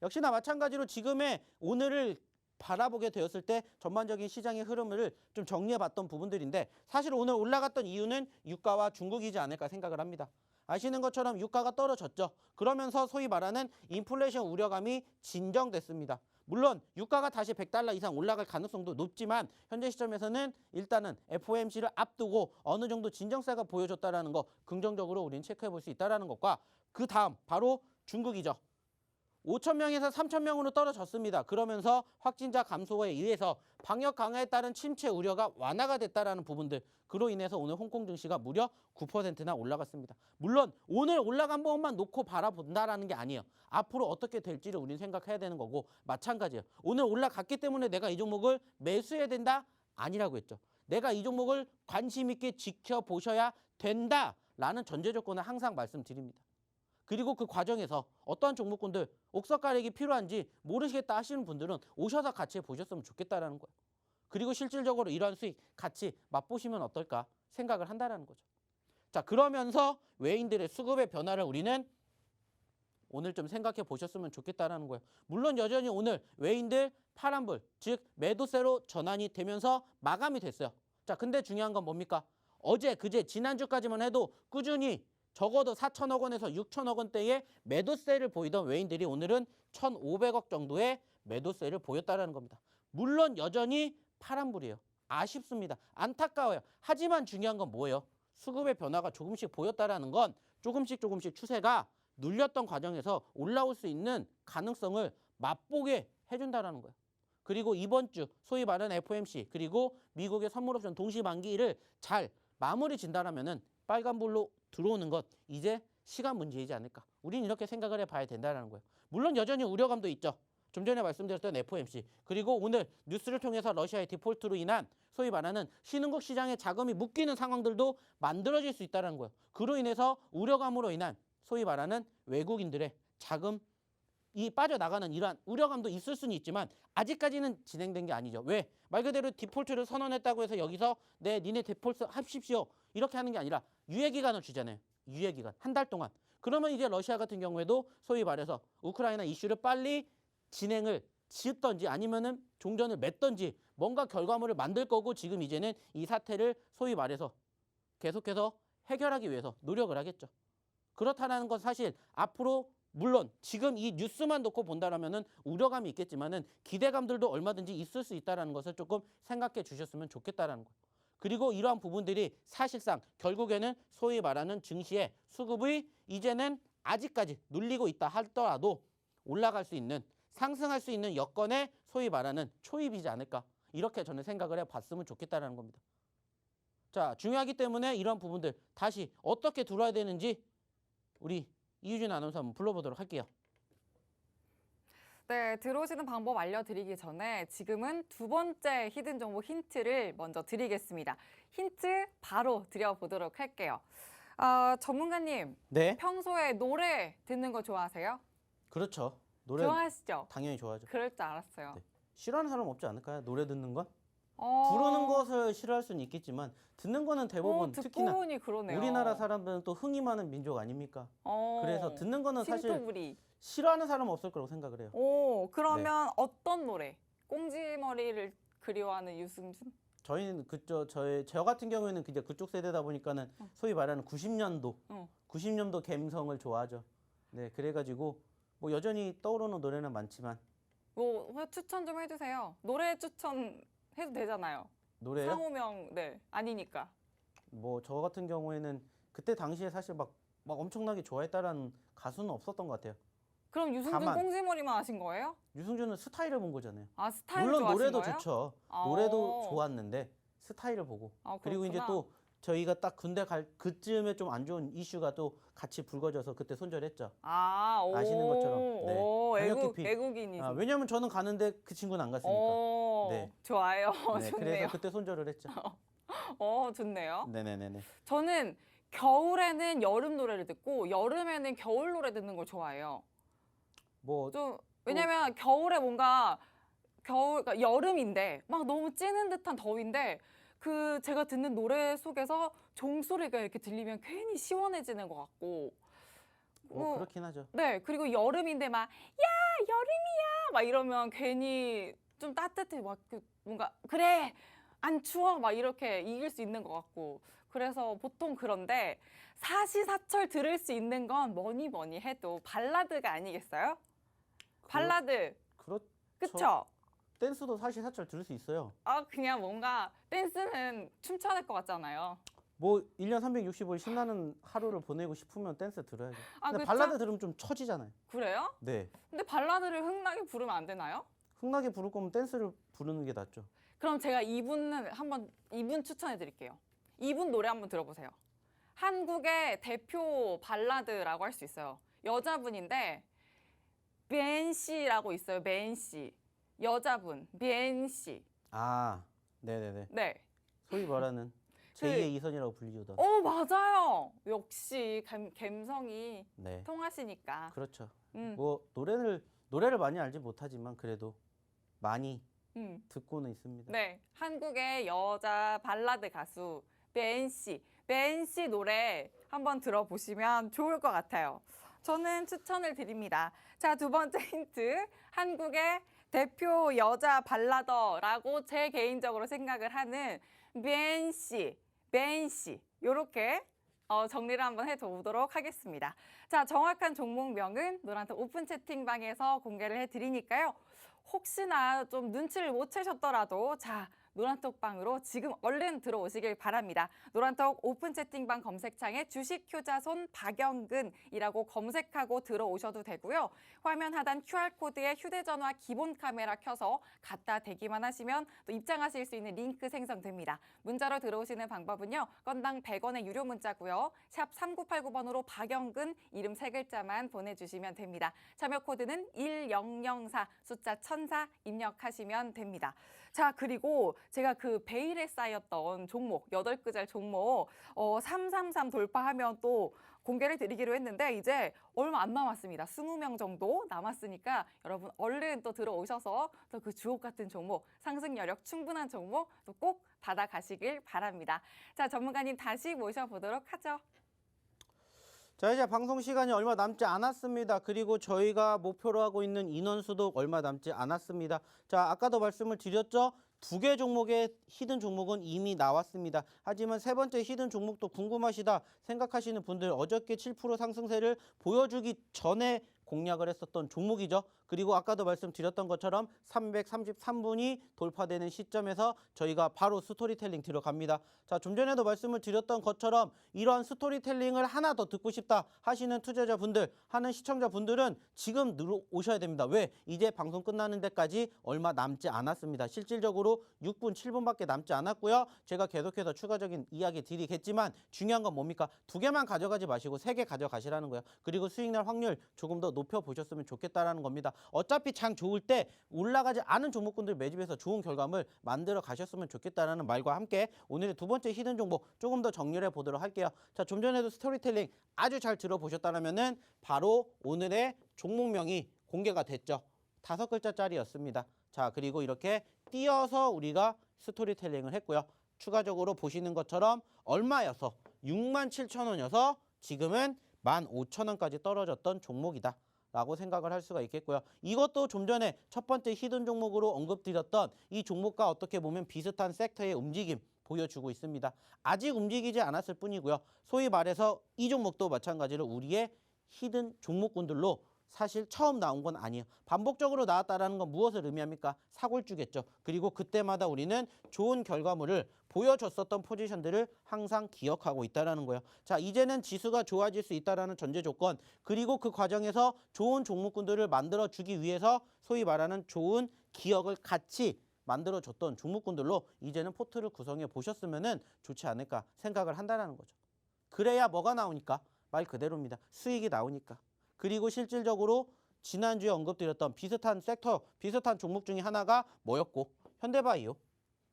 역시나 마찬가지로 지금의 오늘을 바라보게 되었을 때 전반적인 시장의 흐름을 좀 정리해봤던 부분들인데 사실 오늘 올라갔던 이유는 유가와 중국이지 않을까 생각을 합니다. 아시는 것처럼 유가가 떨어졌죠. 그러면서 소위 말하는 인플레이션 우려감이 진정됐습니다. 물론 유가가 다시 $100 이상 올라갈 가능성도 높지만 현재 시점에서는 일단은 FOMC를 앞두고 어느 정도 진정세가 보여줬다라는 거 긍정적으로 우리는 체크해 볼 수 있다라는 것과 그 다음 바로 중국이죠. 5,000명에서 3,000명으로 떨어졌습니다. 그러면서 확진자 감소에 의해서 방역 강화에 따른 침체 우려가 완화가 됐다라는 부분들, 그로 인해서 오늘 홍콩 증시가 무려 9%나 올라갔습니다. 물론 오늘 올라간 부분만 놓고 바라본다라는 게 아니에요. 앞으로 어떻게 될지를 우리는 생각해야 되는 거고 마찬가지예요. 오늘 올라갔기 때문에 내가 이 종목을 매수해야 된다? 아니라고 했죠. 내가 이 종목을 관심 있게 지켜보셔야 된다라는 전제 조건을 항상 말씀드립니다. 그리고 그 과정에서 어떠한 종목군들 옥석 가격이 필요한지 모르시겠다 하시는 분들은 오셔서 같이 보셨으면 좋겠다라는 거예요. 그리고 실질적으로 이러한 수익 같이 맛보시면 어떨까 생각을 한다라는 거죠. 자, 그러면서 외인들의 수급의 변화를 우리는 오늘 좀 생각해 보셨으면 좋겠다라는 거예요. 물론 여전히 오늘 외인들 파란불, 즉 매도세로 전환이 되면서 마감이 됐어요. 자, 근데 중요한 건 뭡니까? 어제, 그제, 지난주까지만 해도 꾸준히 적어도 4천억 원에서 6천억 원대의 매도세를 보이던 외인들이 오늘은 1,500억 정도의 매도세를 보였다는 겁니다. 물론 여전히 파란불이에요. 아쉽습니다. 안타까워요. 하지만 중요한 건 뭐예요? 수급의 변화가 조금씩 보였다는 건 조금씩 추세가 눌렸던 과정에서 올라올 수 있는 가능성을 맛보게 해준다는 거예요. 그리고 이번 주 소위 말하는 FOMC 그리고 미국의 선물옵션 동시 만기를 잘 마무리 진다라면은 빨간불로 들어오는 것 이제 시간 문제이지 않을까. 우린 이렇게 생각을 해봐야 된다는 거예요. 물론 여전히 우려감도 있죠. 좀 전에 말씀드렸던 FOMC 그리고 오늘 뉴스를 통해서 러시아의 디폴트로 인한 소위 말하는 신흥국 시장의 자금이 묶이는 상황들도 만들어질 수 있다는 거예요. 그로 인해서 우려감으로 인한 소위 말하는 외국인들의 자금이 빠져나가는 이러한 우려감도 있을 수는 있지만 아직까지는 진행된 게 아니죠. 왜? 말 그대로 디폴트를 선언했다고 해서 여기서 니네 디폴트 하십시오 이렇게 하는 게 아니라 유예기간을 주잖아요. 유예기간 한 달 동안. 그러면 이제 러시아 같은 경우에도 소위 말해서 우크라이나 이슈를 빨리 진행을 짓던지 아니면은 종전을 맺던지 뭔가 결과물을 만들 거고 지금 이제는 이 사태를 소위 말해서 계속해서 해결하기 위해서 노력을 하겠죠. 그렇다는 건 사실 앞으로 물론 지금 이 뉴스만 놓고 본다라면은 우려감이 있겠지만은 기대감들도 얼마든지 있을 수 있다는 것을 조금 생각해 주셨으면 좋겠다라는 거예요. 그리고 이러한 부분들이 사실상 결국에는 소위 말하는 증시의 수급이 이제는 아직까지 눌리고 있다 하더라도 올라갈 수 있는 상승할 수 있는 여건에 소위 말하는 초입이지 않을까 이렇게 저는 생각을 해봤으면 좋겠다는 겁니다. 자, 중요하기 때문에 이런 부분들 다시 어떻게 들어야 되는지 우리 이유진 아나운서 한번 불러보도록 할게요. 네, 들어오시는 방법 알려드리기 전에 지금은 두 번째 히든 정보 힌트를 먼저 드리겠습니다. 힌트 바로 드려보도록 할게요. 전문가님, 네, 평소에 노래 듣는 거 좋아하세요? 그렇죠. 노래 좋아하시죠? 당연히 좋아하죠. 그럴 줄 알았어요. 네. 싫어하는 사람 없지 않을까요? 노래 듣는 건? 어, 부르는 것을 싫어할 수는 있겠지만 듣는 거는 대부분 듣고 특히나 보니 그러네요. 우리나라 사람들은 또 흥이 많은 민족 아닙니까? 그래서 듣는 거는 사실 신토부리. 싫어하는 사람 없을 거라고 생각을 해요. 오, 그러면 어떤 노래? 꽁지머리를 그리워하는 유승준? 저희는 저 같은 경우에는 그냥 그쪽 세대다 보니까는 소위 말하는 90년도, 90년도 감성을 좋아하죠. 네, 그래가지고 뭐 여전히 떠오르는 노래는 많지만 뭐 추천 좀 해주세요. 노래 추천 해도 되잖아요. 노래요? 상호명, 네, 아니니까. 뭐 저 같은 경우에는 그때 당시에 사실 막 엄청나게 좋아했다라는 가수는 없었던 것 같아요. 그럼 유승준 다만 꽁지머리만 아신 거예요? 유승준은 스타일을 본 거잖아요. 아, 스타일 물론 좋아하신 노래도 거예요? 좋죠. 아. 노래도 좋았는데 스타일을 보고 아, 그리고 이제 그렇구나. 또 저희가 딱 군대 갈 그쯤에 좀 안 좋은 이슈가 또 같이 불거져서 그때 손절했죠. 아, 오, 아시는 것처럼. 네. 오, 병역 기피. 애국인이시. 왜냐면 저는 가는데 그 친구는 안 갔으니까. 오, 네. 좋아요. 네, 좋네요. 그래서 그때 손절을 했죠. 좋네요. 네네네네. 저는 겨울에는 여름 노래를 듣고 여름에는 겨울 노래 듣는 걸 좋아해요. 뭐 좀 왜냐면 겨울에 뭔가 그러니까 여름인데 막 너무 찌는 듯한 더위인데 그 제가 듣는 노래 속에서 종소리가 이렇게 들리면 괜히 시원해지는 것 같고. 그렇긴 하죠. 네, 그리고 여름인데 막 야, 여름이야 막 이러면 괜히 좀 따뜻해 막 뭔가 그래 안 추워 막 이렇게 이길 수 있는 것 같고. 그래서 보통 그런데 사시사철 들을 수 있는 건 뭐니 뭐니 해도 발라드가 아니겠어요? 발라드. 그렇죠. 그쵸? 댄스도 사실 살짝 들을 수 있어요. 그냥 뭔가 댄스는 춤춰야 될 것 같잖아요. 뭐 1년 365일 신나는 하루를 보내고 싶으면 댄스 들어야죠. 근데 그쵸? 발라드 들으면 좀 처지잖아요. 그래요? 네. 근데 발라드를 흥나게 부르면 안 되나요? 흥나게 부를 거면 댄스를 부르는 게 낫죠. 그럼 제가 이분 추천해 드릴게요. 이분 노래 한번 들어보세요. 한국의 대표 발라드라고 할 수 있어요. 여자분인데 맨 씨라고 있어요. 맨 씨. 여자분 맨 씨. 네네네. 네. 소위 말하는 제2의 이선이라고 불리우던. 맞아요. 역시 감성이 네. 통하시니까. 그렇죠. 음. 뭐 노래를 많이 알지 못하지만 그래도 많이 듣고는 있습니다. 네, 한국의 여자 발라드 가수 맨씨. 맨씨 노래 한번 들어보시면 좋을 것 같아요. 저는 추천을 드립니다. 자, 두 번째 힌트. 한국의 대표 여자 발라더라고 제 개인적으로 생각을 하는 맨씨. 요렇게 정리를 한번 해보도록 하겠습니다. 자, 정확한 종목명은 노란톡 오픈 채팅방에서 공개를 해드리니까요. 혹시나 좀 눈치를 못 채셨더라도 자, 노란톡방으로 지금 얼른 들어오시길 바랍니다. 노란톡 오픈 채팅방 검색창에 주식 효자손 박영근이라고 검색하고 들어오셔도 되고요. 화면 하단 QR코드에 휴대전화 기본 카메라 켜서 갖다 대기만 하시면 또 입장하실 수 있는 링크 생성됩니다. 문자로 들어오시는 방법은요. 건당 100원의 유료 문자고요. 샵 3989번으로 박영근 이름 3글자만 보내주시면 됩니다. 참여 코드는 1004 숫자 1004 입력하시면 됩니다. 자, 그리고 제가 그 베일에 쌓였던 종목, 8개짜리 종목 333 돌파하면 또 공개를 드리기로 했는데 이제 얼마 안 남았습니다. 20명 정도 남았으니까 여러분 얼른 또 들어오셔서 또 그 주옥 같은 종목, 상승 여력 충분한 종목 또 꼭 받아가시길 바랍니다. 자, 전문가님 다시 모셔보도록 하죠. 자, 이제 방송 시간이 얼마 남지 않았습니다. 그리고 저희가 목표로 하고 있는 인원수도 얼마 남지 않았습니다. 자, 아까도 말씀을 드렸죠. 2개 종목의 히든 종목은 이미 나왔습니다. 하지만 세 번째 히든 종목도 궁금하시다 생각하시는 분들 어저께 7% 상승세를 보여주기 전에 공략을 했었던 종목이죠. 그리고 아까도 말씀드렸던 것처럼 333분이 돌파되는 시점에서 저희가 바로 스토리텔링 들어갑니다. 자, 좀 전에도 말씀을 드렸던 것처럼 이런 스토리텔링을 하나 더 듣고 싶다 하시는 투자자분들, 하는 시청자분들은 지금 오셔야 됩니다. 왜? 이제 방송 끝나는 데까지 얼마 남지 않았습니다. 실질적으로 6분, 7분밖에 남지 않았고요. 제가 계속해서 추가적인 이야기 드리겠지만 중요한 건 뭡니까? 2개만 가져가지 마시고 3개 가져가시라는 거예요. 그리고 수익날 확률 조금 더 높여보셨으면 좋겠다라는 겁니다. 어차피 장 좋을 때 올라가지 않은 종목군들 매집해서 좋은 결과물 만들어 가셨으면 좋겠다라는 말과 함께 오늘의 두 번째 히든 종목 조금 더 정리를 해보도록 할게요. 자, 좀 전에도 스토리텔링 아주 잘 들어보셨다면은 바로 오늘의 종목명이 공개가 됐죠. 5글자짜리였습니다. 자, 그리고 이렇게 띄어서 우리가 스토리텔링을 했고요. 추가적으로 보시는 것처럼 얼마여서 67,000원이어서 지금은 15,000원까지 떨어졌던 종목이다 라고 생각을 할 수가 있겠고요. 이것도 좀 전에 첫 번째 히든 종목으로 언급드렸던 이 종목과 어떻게 보면 비슷한 섹터의 움직임 보여주고 있습니다. 아직 움직이지 않았을 뿐이고요. 소위 말해서 이 종목도 마찬가지로 우리의 히든 종목군들로 사실 처음 나온 건 아니에요. 반복적으로 나왔다는 건 무엇을 의미합니까? 사골주겠죠. 그리고 그때마다 우리는 좋은 결과물을 보여줬었던 포지션들을 항상 기억하고 있다는 거예요. 자, 이제는 지수가 좋아질 수 있다는 전제 조건, 그리고 그 과정에서 좋은 종목군들을 만들어주기 위해서 소위 말하는 좋은 기억을 같이 만들어줬던 종목군들로 이제는 포트를 구성해 보셨으면 좋지 않을까 생각을 한다는 거죠. 그래야 뭐가 나오니까? 말 그대로입니다. 수익이 나오니까. 그리고 실질적으로 지난주에 언급드렸던 비슷한 섹터, 비슷한 종목 중에 하나가 뭐였고?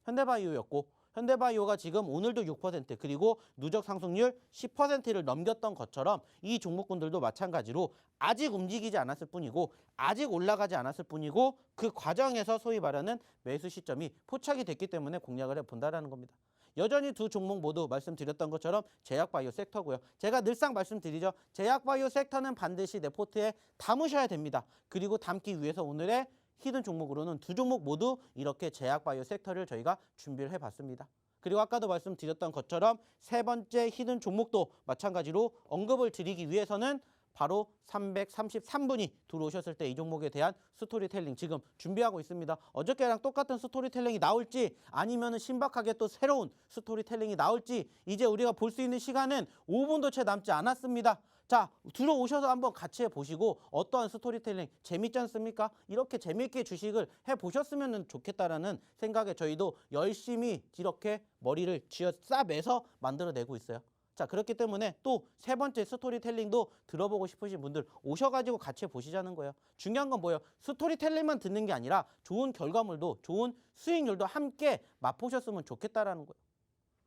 현대바이오였고 현대바이오가 지금 오늘도 6% 그리고 누적 상승률 10%를 넘겼던 것처럼 이 종목군들도 마찬가지로 아직 움직이지 않았을 뿐이고 아직 올라가지 않았을 뿐이고 그 과정에서 소위 말하는 매수 시점이 포착이 됐기 때문에 공략을 해본다라는 겁니다. 여전히 두 종목 모두 말씀드렸던 것처럼 제약바이오 섹터고요. 제가 늘상 말씀드리죠. 제약바이오 섹터는 반드시 내 포트에 담으셔야 됩니다. 그리고 담기 위해서 오늘의 히든 종목으로는 두 종목 모두 이렇게 제약바이오 섹터를 저희가 준비를 해봤습니다. 그리고 아까도 말씀드렸던 것처럼 세 번째 히든 종목도 마찬가지로 언급을 드리기 위해서는 바로 333분이 들어오셨을 때 이 종목에 대한 스토리텔링 지금 준비하고 있습니다. 어저께랑 똑같은 스토리텔링이 나올지 아니면 신박하게 또 새로운 스토리텔링이 나올지 이제 우리가 볼 수 있는 시간은 5분도 채 남지 않았습니다. 자, 들어오셔서 한번 같이 해보시고 어떠한 스토리텔링 재밌지 않습니까? 이렇게 재밌게 주식을 해보셨으면 좋겠다라는 생각에 저희도 열심히 이렇게 머리를 쥐어 싸매서 만들어내고 있어요. 자, 그렇기 때문에 또 세 번째 스토리텔링도 들어보고 싶으신 분들 오셔가지고 같이 해보시자는 거예요. 중요한 건 뭐예요? 스토리텔링만 듣는 게 아니라 좋은 결과물도 좋은 수익률도 함께 맛보셨으면 좋겠다라는 거예요.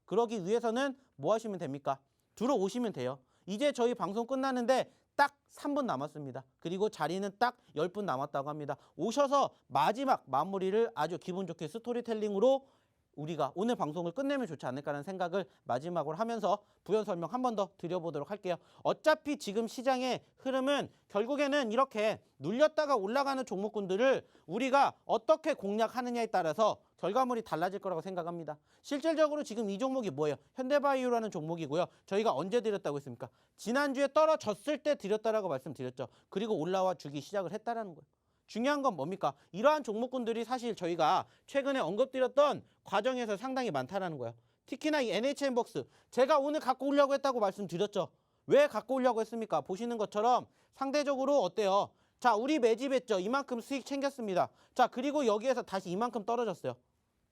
그러기 위해서는 뭐 하시면 됩니까? 들어오시면 돼요. 이제 저희 방송 끝나는데 딱 3분 남았습니다. 그리고 자리는 딱 10분 남았다고 합니다. 오셔서 마지막 마무리를 아주 기분 좋게 스토리텔링으로 우리가 오늘 방송을 끝내면 좋지 않을까라는 생각을 마지막으로 하면서 부연 설명 한 번 더 드려보도록 할게요. 어차피 지금 시장의 흐름은 결국에는 이렇게 눌렸다가 올라가는 종목군들을 우리가 어떻게 공략하느냐에 따라서 결과물이 달라질 거라고 생각합니다. 실질적으로 지금 이 종목이 뭐예요? 현대바이오라는 종목이고요. 저희가 언제 드렸다고 했습니까? 지난주에 떨어졌을 때 드렸다라고 말씀드렸죠. 그리고 올라와 주기 시작을 했다라는 거예요. 중요한 건 뭡니까? 이러한 종목군들이 사실 저희가 최근에 언급드렸던 과정에서 상당히 많다라는 거예요. 특히나 이 NHN벅스 제가 오늘 갖고 오려고 했다고 말씀드렸죠. 왜 갖고 오려고 했습니까? 보시는 것처럼 상대적으로 어때요? 자, 우리 매집했죠. 이만큼 수익 챙겼습니다. 자, 그리고 여기에서 다시 이만큼 떨어졌어요.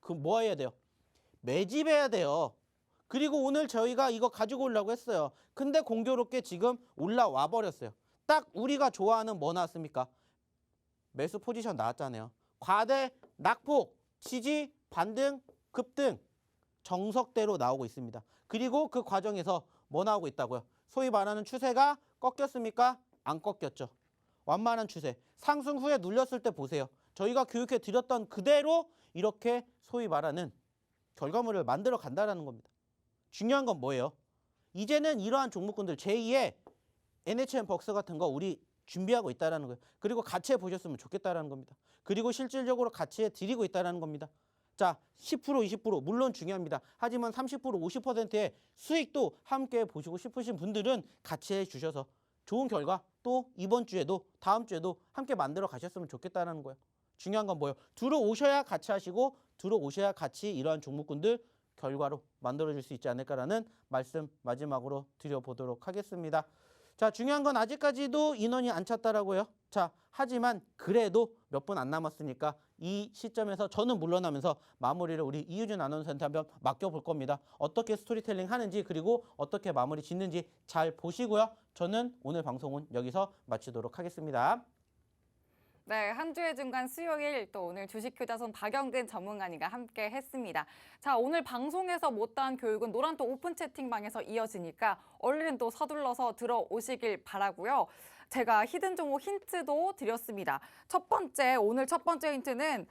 그럼 뭐 해야 돼요? 매집해야 돼요. 그리고 오늘 저희가 이거 가지고 오려고 했어요. 근데 공교롭게 지금 올라와 버렸어요. 딱 우리가 좋아하는 뭐 나왔습니까? 매수 포지션 나왔잖아요. 과대, 낙폭, 지지, 반등, 급등 정석대로 나오고 있습니다. 그리고 그 과정에서 뭐 나오고 있다고요? 소위 말하는 추세가 꺾였습니까? 안 꺾였죠. 완만한 추세. 상승 후에 눌렸을 때 보세요. 저희가 교육해 드렸던 그대로 이렇게 소위 말하는 결과물을 만들어 간다는 겁니다. 중요한 건 뭐예요? 이제는 이러한 종목군들 제2의 NHN벅스 같은 거 우리 준비하고 있다는 거예요. 그리고 같이 해보셨으면 좋겠다는 겁니다. 그리고 실질적으로 같이 해드리고 있다는 겁니다. 자, 10%, 20% 물론 중요합니다. 하지만 30%, 50%의 수익도 함께 보시고 싶으신 분들은 같이 해주셔서 좋은 결과 또 이번 주에도 다음 주에도 함께 만들어 가셨으면 좋겠다는 거예요. 중요한 건 뭐예요? 들어오셔야 같이 하시고 들어오셔야 같이 이러한 종목군들 결과로 만들어질 수 있지 않을까라는 말씀 마지막으로 드려보도록 하겠습니다. 자, 중요한 건 아직까지도 인원이 안 찼다라고요. 자, 하지만 그래도 몇 분 안 남았으니까 이 시점에서 저는 물러나면서 마무리를 우리 이유준 아나운서한테 한번 맡겨볼 겁니다. 어떻게 스토리텔링 하는지 그리고 어떻게 마무리 짓는지 잘 보시고요. 저는 오늘 방송은 여기서 마치도록 하겠습니다. 네, 한 주의 중간 수요일 또 오늘 주식효자손 박영근 전문가님과 함께 했습니다. 자, 오늘 방송에서 못다한 교육은 노란 또 오픈 채팅방에서 이어지니까 얼른 또 서둘러서 들어오시길 바라고요. 제가 히든 종목 힌트도 드렸습니다. 오늘 첫 번째 힌트는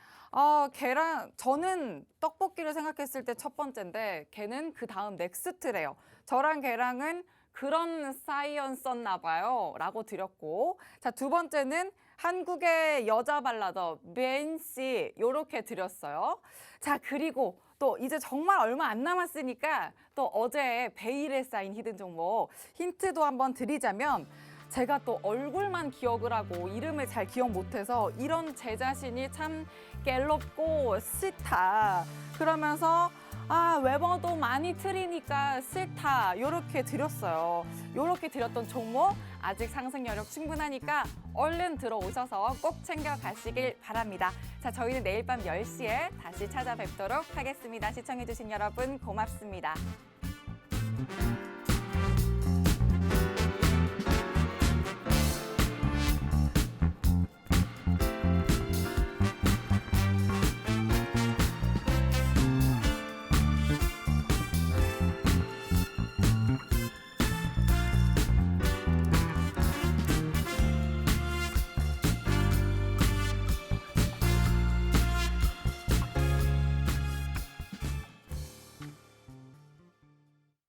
걔랑 저는 떡볶이를 생각했을 때 첫 번째인데 걔는 그 다음 넥스트래요. 저랑 걔랑은 그런 사이였었나 봐요 라고 드렸고, 자, 두 번째는 한국의 여자 발라더 맨씨 요렇게 드렸어요. 자, 그리고 또 이제 정말 얼마 안 남았으니까 또 어제 베일에 쌓인 히든 종목 힌트도 한번 드리자면, 제가 또 얼굴만 기억을 하고 이름을 잘 기억 못해서 이런 제 자신이 참 갤럽고 싫다 그러면서 외버도 많이 틀리니까 싫다. 요렇게 드렸어요. 요렇게 드렸던 종목 아직 상승 여력 충분하니까 얼른 들어오셔서 꼭 챙겨 가시길 바랍니다. 자, 저희는 내일 밤 10시에 다시 찾아뵙도록 하겠습니다. 시청해주신 여러분 고맙습니다.